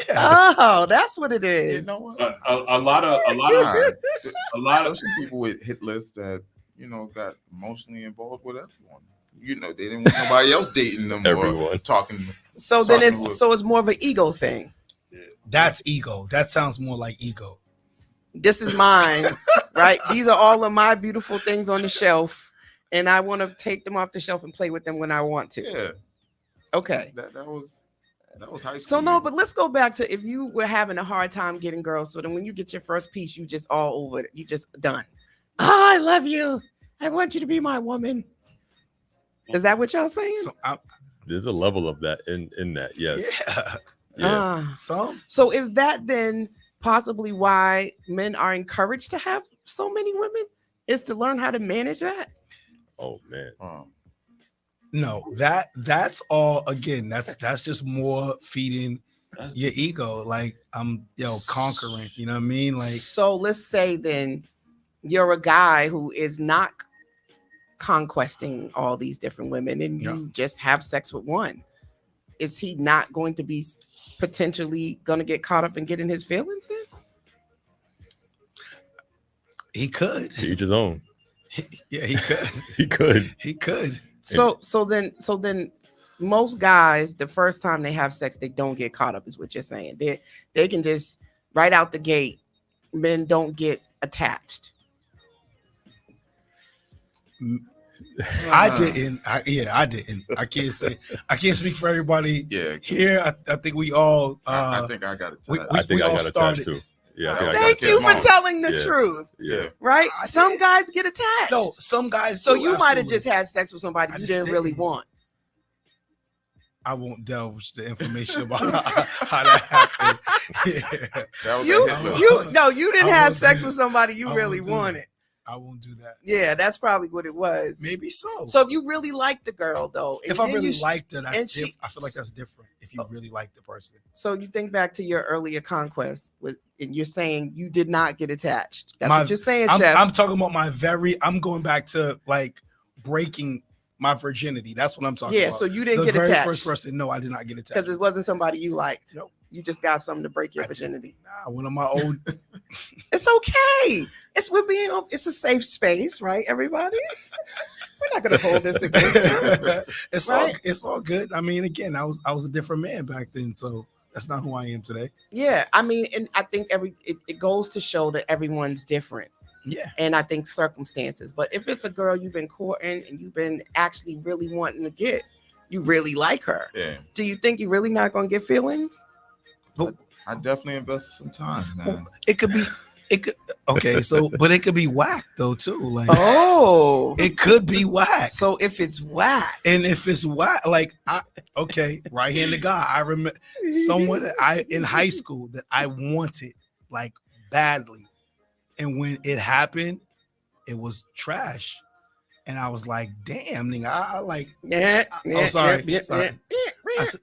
Oh, that's what it is. You know what? A lot of people with hit lists that got emotionally involved with everyone. They didn't want nobody else dating them or talking. So then it's more of an ego thing. That's ego. That sounds more like ego. This is mine, right? These are all of my beautiful things on the shelf, and I want to take them off the shelf and play with them when I want to. Yeah. Okay. That was high school. So no, but let's go back to if you were having a hard time getting girls. So then when you get your first piece, you just all over it. You just done. Oh, I love you. I want you to be my woman. Is that what y'all saying? So there's a level of that in that. Yes. Yeah. So is that then possibly why men are encouraged to have so many women? Is to learn how to manage that? Oh man. No, that's all. Again, that's just more feeding your ego. Like I'm conquering. You know what I mean? Like, so let's say then you're a guy who is not conquesting all these different women, and you just have sex with one. Is he not going to be potentially going to get caught up and get in his feelings then? He could. To each his own. Yeah, he could. He could. So then most guys, the first time they have sex, they don't get caught up, is what you're saying. They can just right out the gate, men don't get attached. I didn't. I didn't. I can't speak for everybody. Yeah. Here, I think we all. I think I got it. I think I got attached too. Yeah. Thank you for telling the truth. Yeah. Right. Some guys get attached. No, some guys. So you might have just had sex with somebody you didn't really want. I won't delve into the information about how that happened. Yeah. You didn't have sex with somebody you really wanted. I won't do that. Yeah, that's probably what it was. Maybe so. So if you really like the girl, though, if I really liked her, and that's I feel like that's different. If you really like the person. So you think back to your earlier conquest, and you're saying you did not get attached. That's what you're saying, Chef. I'm talking about I'm going back to like breaking my virginity. That's what I'm talking about. Yeah, so you didn't the get very attached. first person. No, I did not get attached. Because it wasn't somebody you liked. Nope. You just got something to break your virginity. Nah, one of my old. It's okay. It's a safe space, right? Everybody. We're not gonna hold this against them. It's all good. I mean, again, I was a different man back then, so that's not who I am today. Yeah, I mean, and I think it goes to show that everyone's different. Yeah. And I think circumstances. But if it's a girl you've been courting and you've been actually really wanting to get, you really like her. Yeah. Do you think you're really not gonna get feelings? I definitely invested some time, man. It could okay, so but it could be whack though too. Like it could be whack. So if it's whack, and if it's whack, like right hand to God. I remember someone that in high school that I wanted like badly. And when it happened, it was trash. And I was like, damn, nigga, sorry.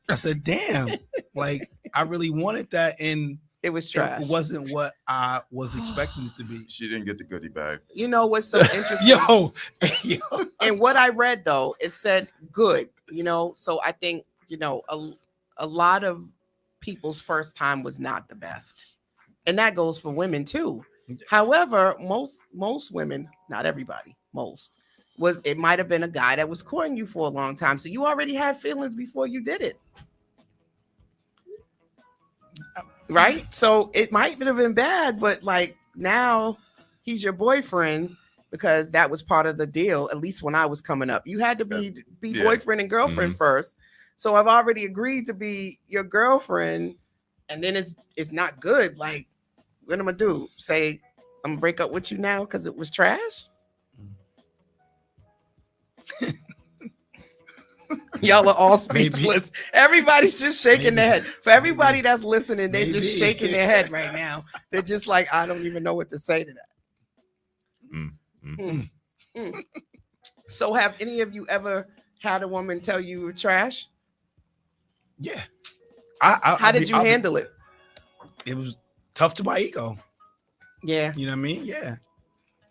I said, damn, like I really wanted that. And it was trash. It wasn't what I was expecting it to be. She didn't get the goodie bag. You know what's so interesting? Yo. And what I read though, it said good, so I think, a lot of people's first time was not the best. And that goes for women too. However, most women, not everybody, it might have been a guy that was courting you for a long time. So you already had feelings before you did it. Right? So it might have been bad, but like now he's your boyfriend because that was part of the deal. At least when I was coming up, you had to be boyfriend and girlfriend first. So I've already agreed to be your girlfriend, and then it's not good. Like, what am I gonna do? Say I'm gonna break up with you now because it was trash? Y'all are all speechless. Maybe. Everybody's just shaking their head. For everybody that's listening, they're just shaking their head right now. They're just like, I don't even know what to say to that. So have any of you ever had a woman tell you were trash? Yeah. How did you handle it? It was tough to my ego. Yeah. You know what I mean? Yeah.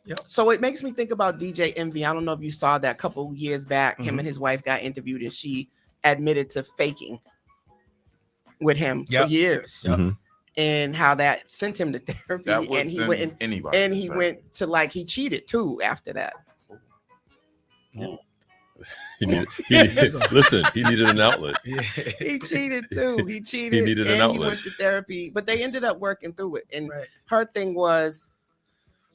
Yep. So it makes me think about DJ Envy. I don't know if you saw that a couple years back. Him and his wife got interviewed and she admitted to faking with him for years. And how that sent him to therapy. And he went went to like he cheated too after that. Yeah. He needed an outlet. Yeah. He cheated too. He cheated. He needed an outlet. He went to therapy, but they ended up working through it. And her thing was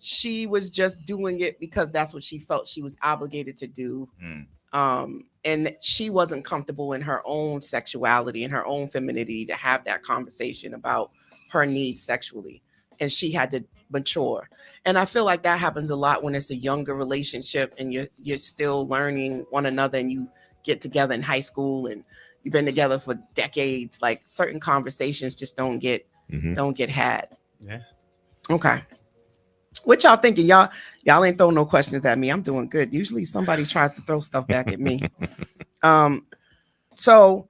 she was just doing it because that's what she felt she was obligated to do. And she wasn't comfortable in her own sexuality and her own femininity to have that conversation about her needs sexually. And she had to mature. And I feel like that happens a lot when it's a younger relationship and you're still learning one another and you get together in high school and you've been together for decades. Like certain conversations just don't get had. Yeah. Okay. What y'all thinking? Y'all ain't throwing no questions at me. I'm doing good. Usually somebody tries to throw stuff back at me. So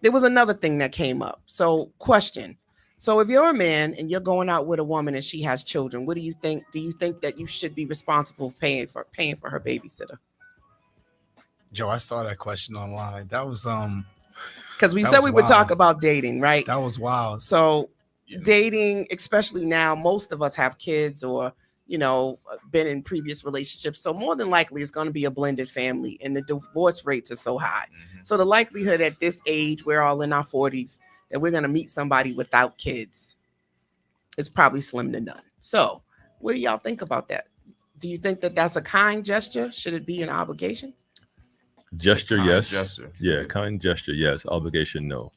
there was another thing that came up. So question. So if you're a man and you're going out with a woman and she has children, what do you think? Do you think that you should be responsible paying for her babysitter? Joe, I saw that question online. That was because we said we would talk about dating, right? That was wild. So dating, especially now, most of us have kids or been in previous relationships. So more than likely it's going to be a blended family and the divorce rates are so high. So the likelihood at this age, we're all in our 40s, that we're going to meet somebody without kids is probably slim to none. So what do y'all think about that? Do you think that that's a kind gesture? Should it be an obligation? Gesture, yes. Gesture. Yeah, kind gesture, yes. Obligation, no.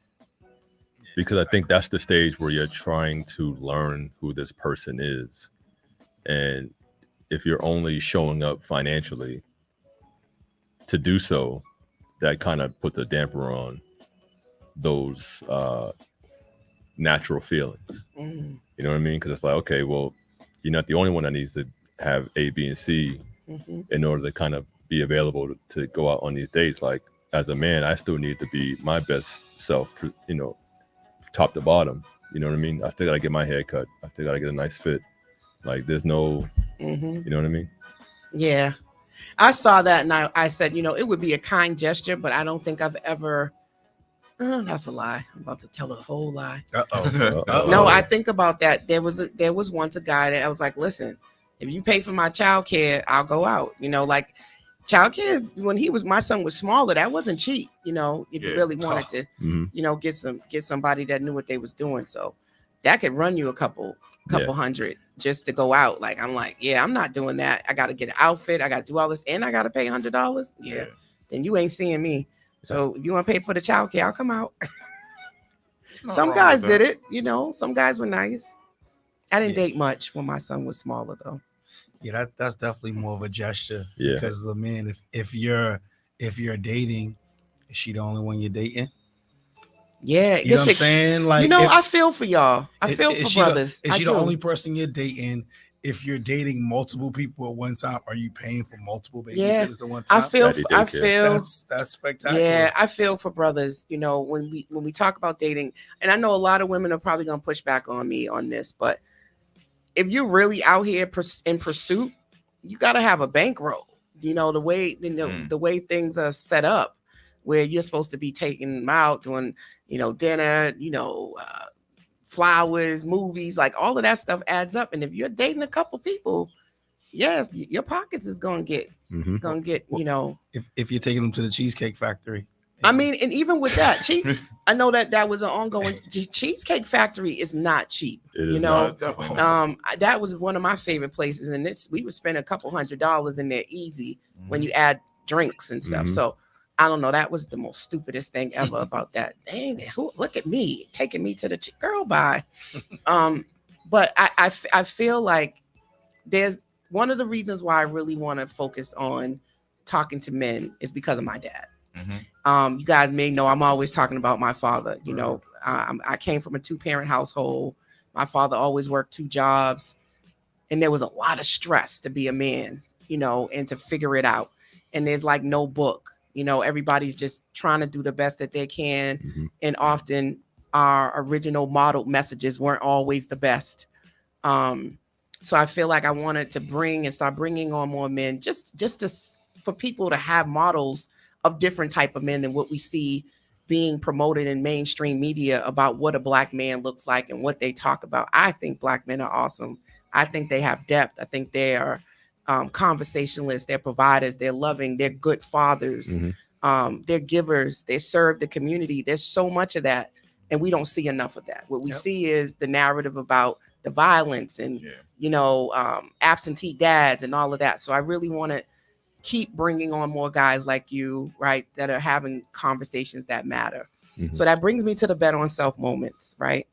Because I think that's the stage where you're trying to learn who this person is. And if you're only showing up financially to do so, that kind of puts a damper on those natural feelings. You know what I mean? Because it's like, okay, well, you're not the only one that needs to have A, B, and C Mm-hmm. in order to kind of be available to go out on these dates. Like as a man, I still need to be my best self, top to bottom. You know what I mean? I still gotta get my hair cut. I still gotta get a nice fit. Like there's no, Mm-hmm. you know what I mean? Yeah. I saw that and I said, it would be a kind gesture, but I don't think I've ever. That's a lie. I'm about to tell a whole lie. Uh-oh. No, I think about that. There was once a guy that I was like, listen, if you pay for my child care, I'll go out. Like child care, when my son was smaller, that wasn't cheap. If you really wanted to, Mhm. get somebody that knew what they was doing. So that could run you a couple hundred just to go out. Like I'm like, yeah, I'm not doing that. I got to get an outfit. I got to do all this, and I got to pay $100. Yeah, then you ain't seeing me. So if you want to pay for the child care, I'll come out. Some guys did it, some guys were nice. I didn't date much when my son was smaller though. Yeah, that's definitely more of a gesture. Yeah. Because as a man, if you're dating, is she the only one you're dating? Yeah, You know what I'm saying? Like, I feel for y'all. I feel for brothers. Is she the only person you're dating? If you're dating multiple people at one time, are you paying for multiple babysitters at one time? I feel that's spectacular. Yeah, I feel for brothers. When we talk about dating, and I know a lot of women are probably gonna push back on me on this, but if you're really out here in pursuit, you got to have a bankroll. The way the way things are set up, where you're supposed to be taking them out, doing dinner, flowers, movies, like all of that stuff adds up. And if you're dating a couple people, yes, your pockets is gonna get if you're taking them to the Cheesecake Factory. I mean, and even with that, I know that was an ongoing. Cheesecake Factory is not cheap. It is not. That was one of my favorite places, and we would spend a couple $100s in there easy when you add drinks and stuff. Mhm. So I don't know. That was the most stupidest thing ever about that. Dang, look at me taking me to the girl bye. But I feel like there's one of the reasons why I really want to focus on talking to men is because of my dad. Mm-hmm. You guys may know I'm always talking about my father. I came from a 2-parent household. My father always worked 2 jobs, and there was a lot of stress to be a man, and to figure it out. And there's like no book. Everybody's just trying to do the best that they can, and often our original modeled messages weren't always the best. So I feel like I wanted to start bringing on more men, for people to have models of different type of men than what we see being promoted in mainstream media about what a black man looks like and what they talk about. I think black men are awesome. I think they have depth. I think they are conversationalists, they're providers, they're loving, they're good fathers, they're givers, they serve the community. There's so much of that, and we don't see enough of that. What we see is the narrative about the violence and absentee dads and all of that. So I really want to keep bringing on more guys like you, right, that are having conversations that matter. So that brings me to the bet on self moments, right?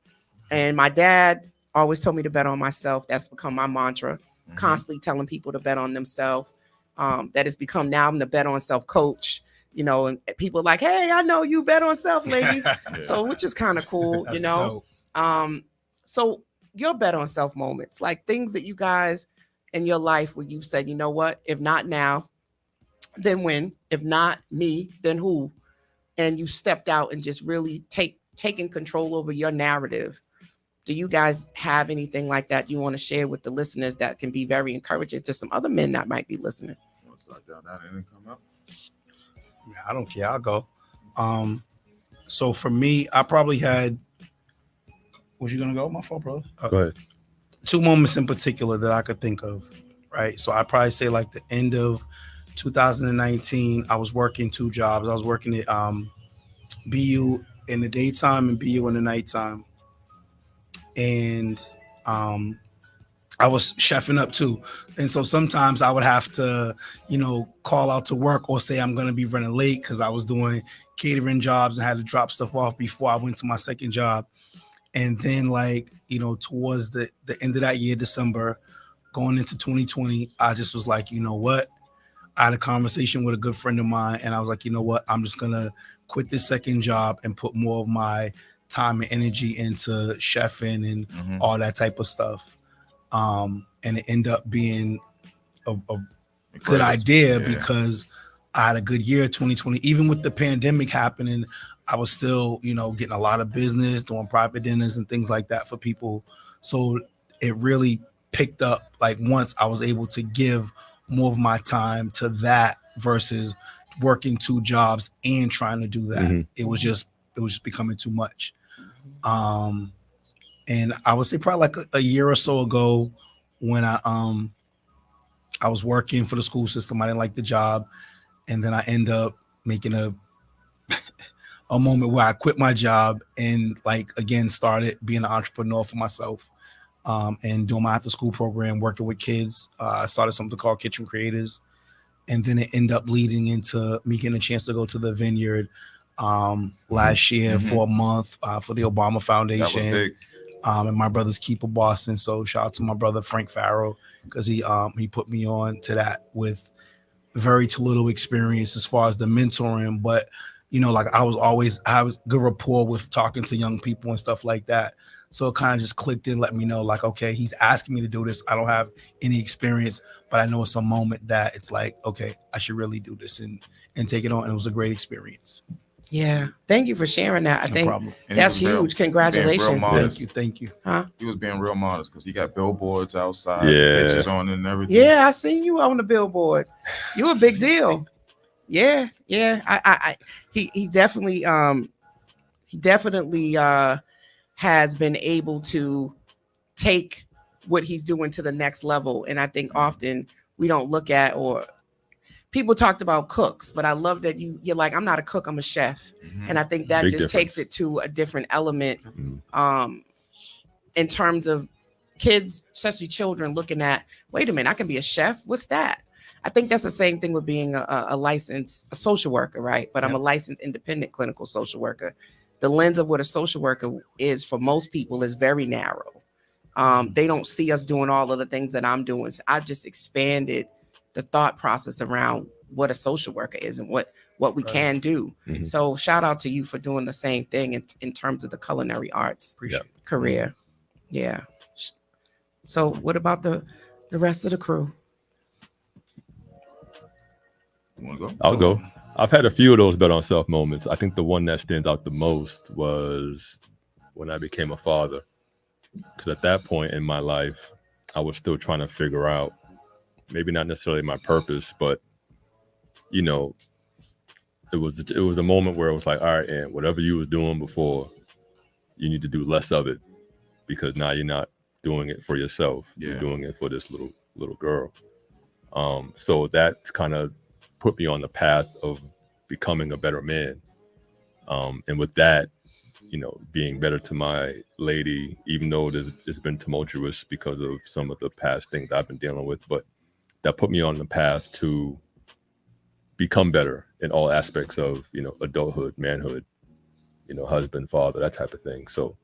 And my dad always told me to bet on myself. That's become my mantra. Constantly telling people to bet on themselves. That has become now I'm the bet on self coach. And people are like, hey, I know you bet on self, lady. So which is kind of cool, Dope. So your bet on self moments, like things that you guys in your life where you've said, you know what, if not now, then when? If not me, then who? And you stepped out and just really taking control over your narrative. Do you guys have anything like that you want to share with the listeners that can be very encouraging to some other men that might be listening? I don't care. I'll go. So for me, I probably had. Was you gonna go? My fault, brother. Go ahead. 2 moments in particular that I could think of. Right. So I probably say like the end of 2019. I was working 2 jobs. I was working at BU in the daytime and BU in the nighttime. And I was chefing up too. And so sometimes I would have to, call out to work or say I'm going to be running late because I was doing catering jobs and had to drop stuff off before I went to my second job. And then towards the end of that year, December, going into 2020, I just was like, you know what? I had a conversation with a good friend of mine and I was like, you know what? I'm just going to quit this second job and put more of my time and energy into chefing and all that type of stuff. And it ended up being a good Great. idea Yeah. because I had a good year 2020. Even with the pandemic happening, I was still, getting a lot of business, doing private dinners and things like that for people. So it really picked up like once I was able to give more of my time to that versus working two jobs and trying to do that. It was just becoming too much. And I would say probably like a year or so ago when I was working for the school system. I didn't like the job, and then I end up making a moment where I quit my job and like again started being an entrepreneur for myself, and doing my after school program, working with kids. I started something called Kitchen Creators, and then it ended up leading into me getting a chance to go to the Vineyard last year for a month for the Obama Foundation. That was big. And my brother's Keeper Boston. So shout out to my brother Frank Farrow because he put me on to that with very to little experience as far as the mentoring, but like I was good rapport with talking to young people and stuff like that. So it kind of just clicked in, let me know like, okay, he's asking me to do this. I don't have any experience, but I know it's a moment that it's like, okay, I should really do this and take it on. And it was a great experience. Yeah. Thank you for sharing that. I No think problem. And he that's was real- huge. being real Congratulations. modest. Thank you. Huh? He was being real modest because he got billboards outside, Yeah. pictures on it and everything. Yeah, I seen you on the billboard. You a big deal. Yeah, yeah. He definitely has been able to take what he's doing to the next level. And I think often we don't look at, or people talked about cooks, but I love that you're like, I'm not a cook, I'm a chef. And I think that Big just difference. takes it to a different element in terms of kids, especially children, looking at, wait a minute, I can be a chef. What's that? I think that's the same thing with being a licensed social worker, right? But I'm a licensed independent clinical social worker. The lens of what a social worker is for most people is very narrow. They don't see us doing all of the things that I'm doing. So I've just expanded the thought process around what a social worker is and what we can do. So shout out to you for doing the same thing in terms of the culinary arts career. Yeah. So what about the rest of the crew? You want to go? I'll go. I've had a few of those bet on self moments. I think the one that stands out the most was when I became a father. Because at that point in my life, I was still trying to figure out, maybe not necessarily my purpose, but it was a moment where it was like, all right, and whatever you was doing before, you need to do less of it, because now you're not doing it for yourself. Yeah. You're doing it for this little girl. So that kind of put me on the path of becoming a better man. And with that, being better to my lady, even though it's been tumultuous because of some of the past things I've been dealing with, but that put me on the path to become better in all aspects of, adulthood, manhood, husband, father, that type of thing. So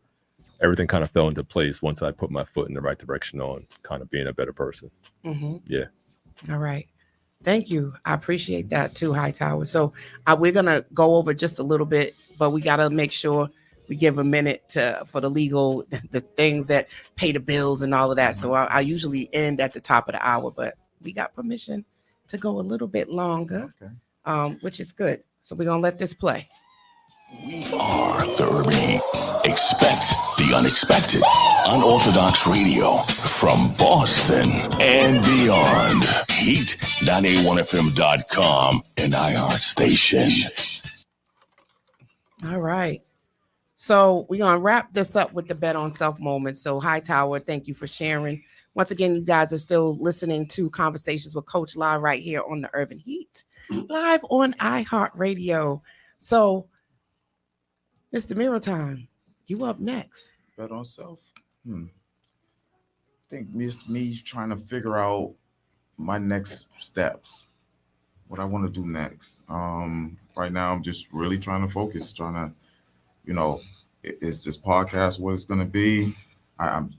everything kind of fell into place once I put my foot in the right direction on kind of being a better person. Yeah. All right. Thank you. I appreciate that too, Hightower. So we're going to go over just a little bit, but we got to make sure we give a minute for the legal, the things that pay the bills and all of that. So I usually end at the top of the hour, but we got permission to go a little bit longer, which is good. So we're going to let this play. We are the Urban Heat. Expect the unexpected. Unorthodox radio from Boston and beyond. Heat981fm.com and iHeartStation. All right. So we're going to wrap this up with the bet on self moment. So Hightower, thank you for sharing. Once again, you guys are still listening to Conversations with Coach Live right here on the Urban Heat, live on iHeartRadio. So, Mr. Mirror Time, you up next. Bet on self. I think it's me trying to figure out my next steps, what I want to do next. Right now, I'm just really trying to focus, is this podcast what it's going to be? I'm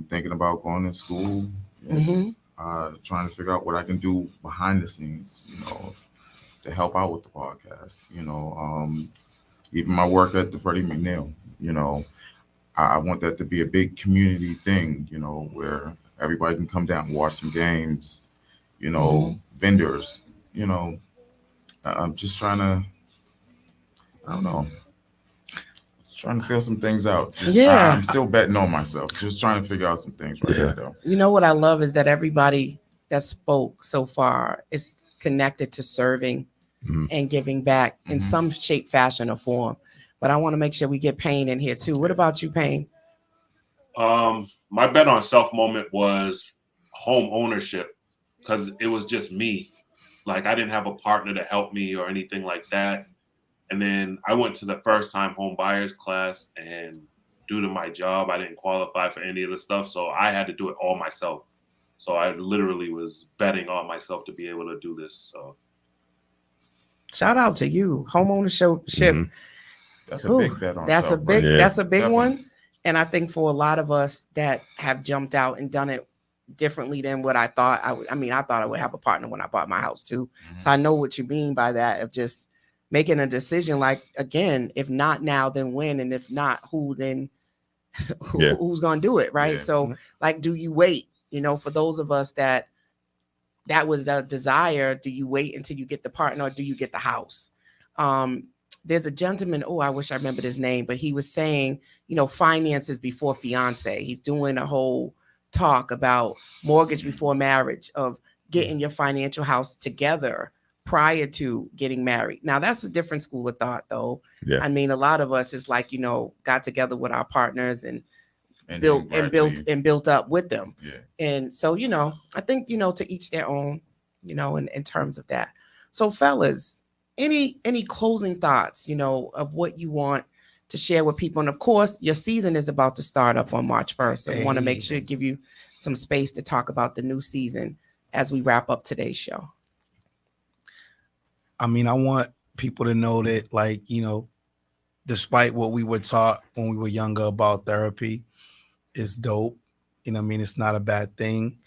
thinking about going to school, trying to figure out what I can do behind the scenes, to help out with the podcast. Even my work at the Freddie McNeil, I want that to be a big community thing, where everybody can come down and watch some games, you know, vendors, you know, I'm just trying to, I don't know, trying to figure some things out. I'm still betting on myself. Just trying to figure out some things right now, though. You know what I love is that everybody that spoke so far is connected to serving and giving back in some shape, fashion, or form. But I want to make sure we get Payne in here too. What about you, Payne? My bet on self moment was home ownership, because it was just me. Like, I didn't have a partner to help me or anything like that. And then I went to the first time home buyers class, and due to my job, I didn't qualify for any of the stuff. So I had to do it all myself. So I literally was betting on myself to be able to do this. So shout out to you, home ownership. That's a big bet on that's self. a big, that's a big Definitely. one. And I think for a lot of us that have jumped out and done it differently than what I thought I would. I mean, I thought I would have a partner when I bought my house too. So I know what you mean by that, of just making a decision. Like, again, if not now, then when? And if not, who then? Who's gonna do it, right? So, like, do you wait? You know, for those of us that was the desire, do you wait until you get the partner, or do you get the house? There's a gentleman, I wish I remembered his name, but he was saying, you know, finances before fiance. He's doing a whole talk about mortgage before marriage, of getting your financial house together prior to getting married. Now, that's a different school of thought, though. I mean, a lot of us is like, you know, got together with our partners and built up with them. And so, you know, I think, you know, to each their own, you know, in terms of that. So, fellas, any closing thoughts, you know, of what you want to share with people? And of course, your season is about to start up on March 1st. So I want to make sure to give you some space to talk about the new season as we wrap up today's show. I mean, I want people to know that, like, you know, despite what we were taught when we were younger about therapy, it's dope. You know what I mean? It's not a bad thing.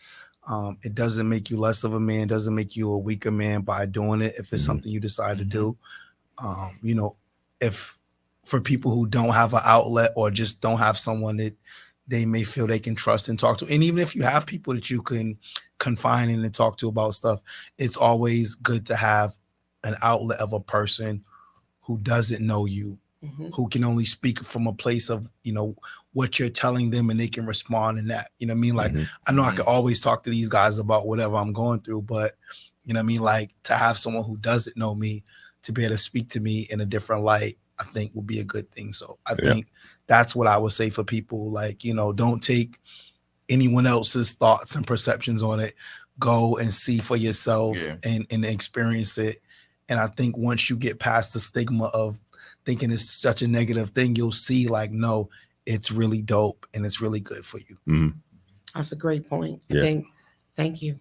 It doesn't make you less of a man, doesn't make you a weaker man by doing it if it's something you decide to do. You know, if for people who don't have an outlet or just don't have someone that they may feel they can trust and talk to, and even if you have people that you can confine in and talk to about stuff, it's always good to have an outlet of a person who doesn't know you, who can only speak from a place of, you know, what you're telling them, and they can respond in that. You know what I mean? Like, I know I can always talk to these guys about whatever I'm going through, but you know what I mean? Like, to have someone who doesn't know me to be able to speak to me in a different light, I think would be a good thing. So I think that's what I would say for people. Like, you know, don't take anyone else's thoughts and perceptions on it. Go and see for yourself and experience it. And I think once you get past the stigma of thinking it's such a negative thing, you'll see, like, no, it's really dope and it's really good for you. That's a great point. Thank you.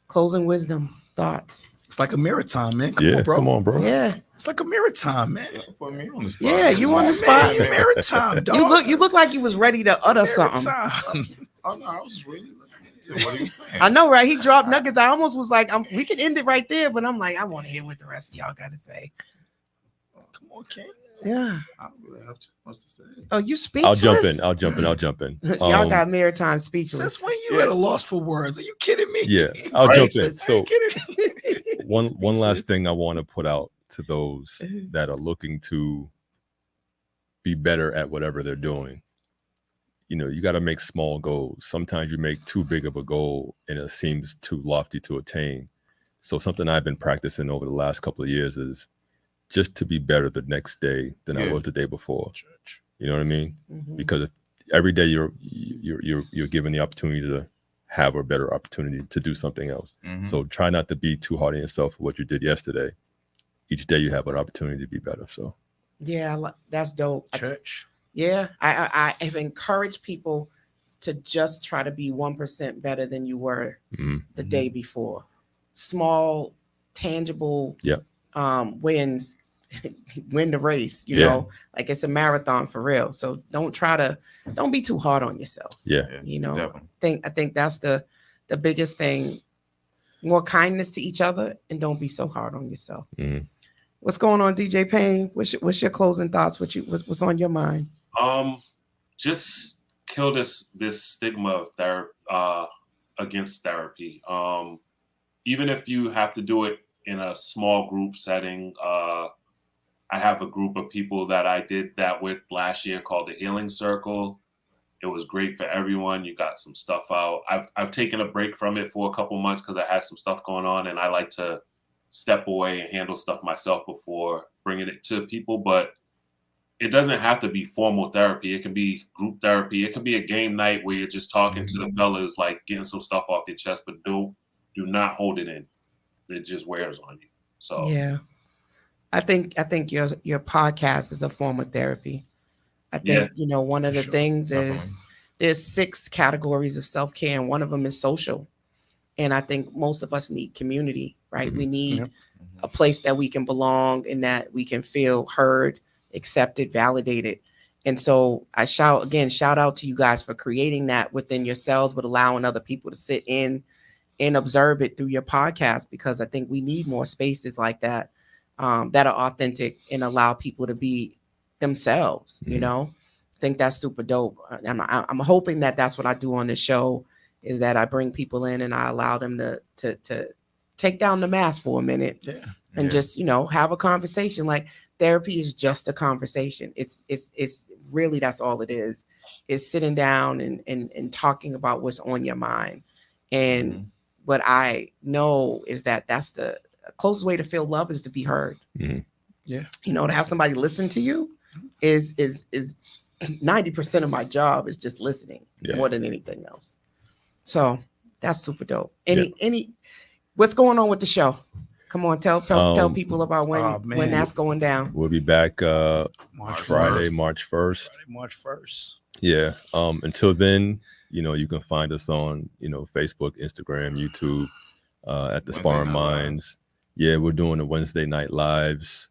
Closing wisdom, thoughts. It's like a mirror time, man. Come on, bro. Yeah. It's like a mirror time, man. Put me on the spot. Yeah, you on the spot. Mirror time, dog. You look like you was ready to utter something. Oh no, I was really listening to what are you saying. I know, right? He dropped nuggets. I almost was like, we can end it right there, but I'm like, I want to hear what the rest of y'all got to say. Come on, King. Yeah. I don't really have too much to say. Oh, you speechless? I'll jump in. Y'all got maritime speechless. Since when you at a loss for words? Are you kidding me? Yeah, I'll jump in. So one Speechless. last thing I want to put out to those that are looking to be better at whatever they're doing. You know, you got to make small goals. Sometimes you make too big of a goal and it seems too lofty to attain. So something I've been practicing over the last couple of years is just to be better the next day than I was the day before. You know what I mean? Because every day you're given the opportunity to have a better opportunity to do something else. So try not to be too hard on yourself for what you did yesterday. Each day you have an opportunity to be better. So yeah, that's dope. Church. Yeah, I have encouraged people to just try to be 1% better than you were the day before. Small, tangible wins win the race, you know, like it's a marathon for real. So don't be too hard on yourself. You know, definitely. I think that's the biggest thing. More kindness to each other, and don't be so hard on yourself. What's going on, DJ Payne? What's your closing thoughts? What's on your mind? Just kill this stigma of against therapy. Even if you have to do it in a small group setting, I have a group of people that I did that with last year called the Healing Circle. It was great for everyone. You got some stuff out. I've taken a break from it for a couple months because I had some stuff going on, and I like to step away and handle stuff myself before bringing it to people. But it doesn't have to be formal therapy. It can be group therapy. It can be a game night where you're just talking to the fellas, like getting some stuff off your chest, but do not hold it in. It just wears on you. So yeah, I think your podcast is a form of therapy. I think, one of the things is there's 6 categories of self-care, and one of them is social. And I think most of us need community, right? We need a place that we can belong and that we can feel heard, accepted, validated. And so I shout out to you guys for creating that within yourselves, but allowing other people to sit in and observe it through your podcast, because I think we need more spaces like that, that are authentic and allow people to be themselves. I think that's super dope. I'm hoping that that's what I do on the show, is that I bring people in and I allow them to take down the mask for a minute and just have a conversation. Like, therapy is just a conversation. It's really, that's all it is sitting down and talking about what's on your mind. And what I know is that that's the closest way to feel love, is to be heard. To have somebody listen to you is 90% of my job is just listening more than anything else. So that's super dope. Any what's going on with the show? Come on, tell people about when that's going down. We'll be back Friday, March 1st. March 1st. Yeah. Until then, you can find us on, Facebook, Instagram, YouTube, at the Sparring Minds. Yeah, we're doing the Wednesday night lives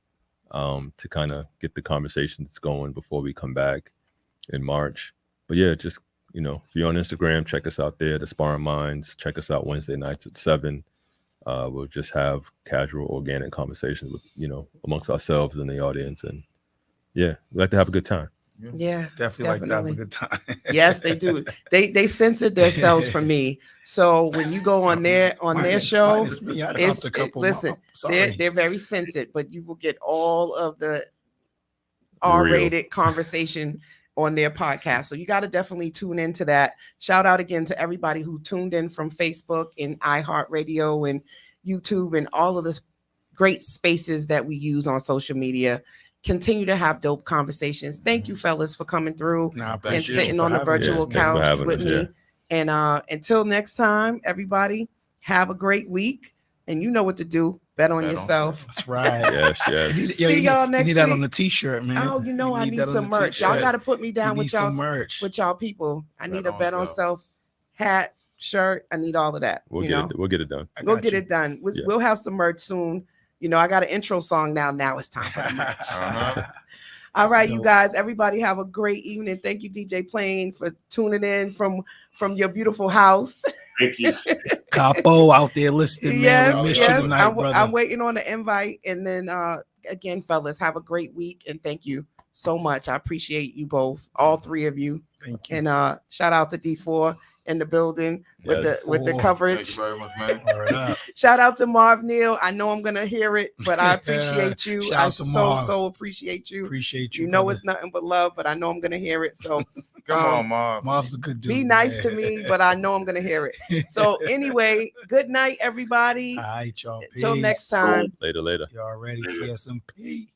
to kind of get the conversations going before we come back in March. But yeah, just, if you're on Instagram, check us out there, the Sparring Minds. Check us out Wednesday nights at 7. We'll just have casual, organic conversations with, amongst ourselves and the audience. And yeah, we like to have a good time. Yeah, definitely like to have a good time. Yes, they do. They censored themselves from me. So when you go on their show, they're very censored, but you will get all of the R-rated conversation on their podcast. So you got to definitely tune into that. Shout out again to everybody who tuned in from Facebook and iHeartRadio and YouTube and all of the great spaces that we use on social media. Continue to have dope conversations. Thank you, fellas, for coming through and sitting on the virtual couch with me. And until next time, everybody, have a great week. And you know what to do. Bet on yourself. That's right. Yes. See y'all next week. You need that on the t-shirt, man. Oh, I need some merch. Y'all got to put me down with y'all people. I need a bet on self hat, shirt. I need all of that. We'll get it done. We'll get it done. We'll have some merch soon. I got an intro song now. Now it's time for the merch. All right, you guys. Everybody have a great evening. Thank you, DJ Plain, for tuning in from your beautiful house. Thank you. Capo out there listening, man. We missed you tonight, brother. I'm waiting on the invite. And then again, fellas, have a great week. And thank you so much. I appreciate you both, all 3 of you. Thank you. And shout out to D4 in the building with the coverage. Thank you very much, man. Shout out to Marv Neal. I know I'm gonna hear it, but I appreciate you. I so appreciate you. Appreciate you. You know, it's nothing but love, but I know I'm gonna hear it. So come on, Marv. Marv's a good dude. Be nice to me, but I know I'm gonna hear it. So anyway, good night, everybody. All right, y'all. Until next time. Later. Y'all ready? TSMP.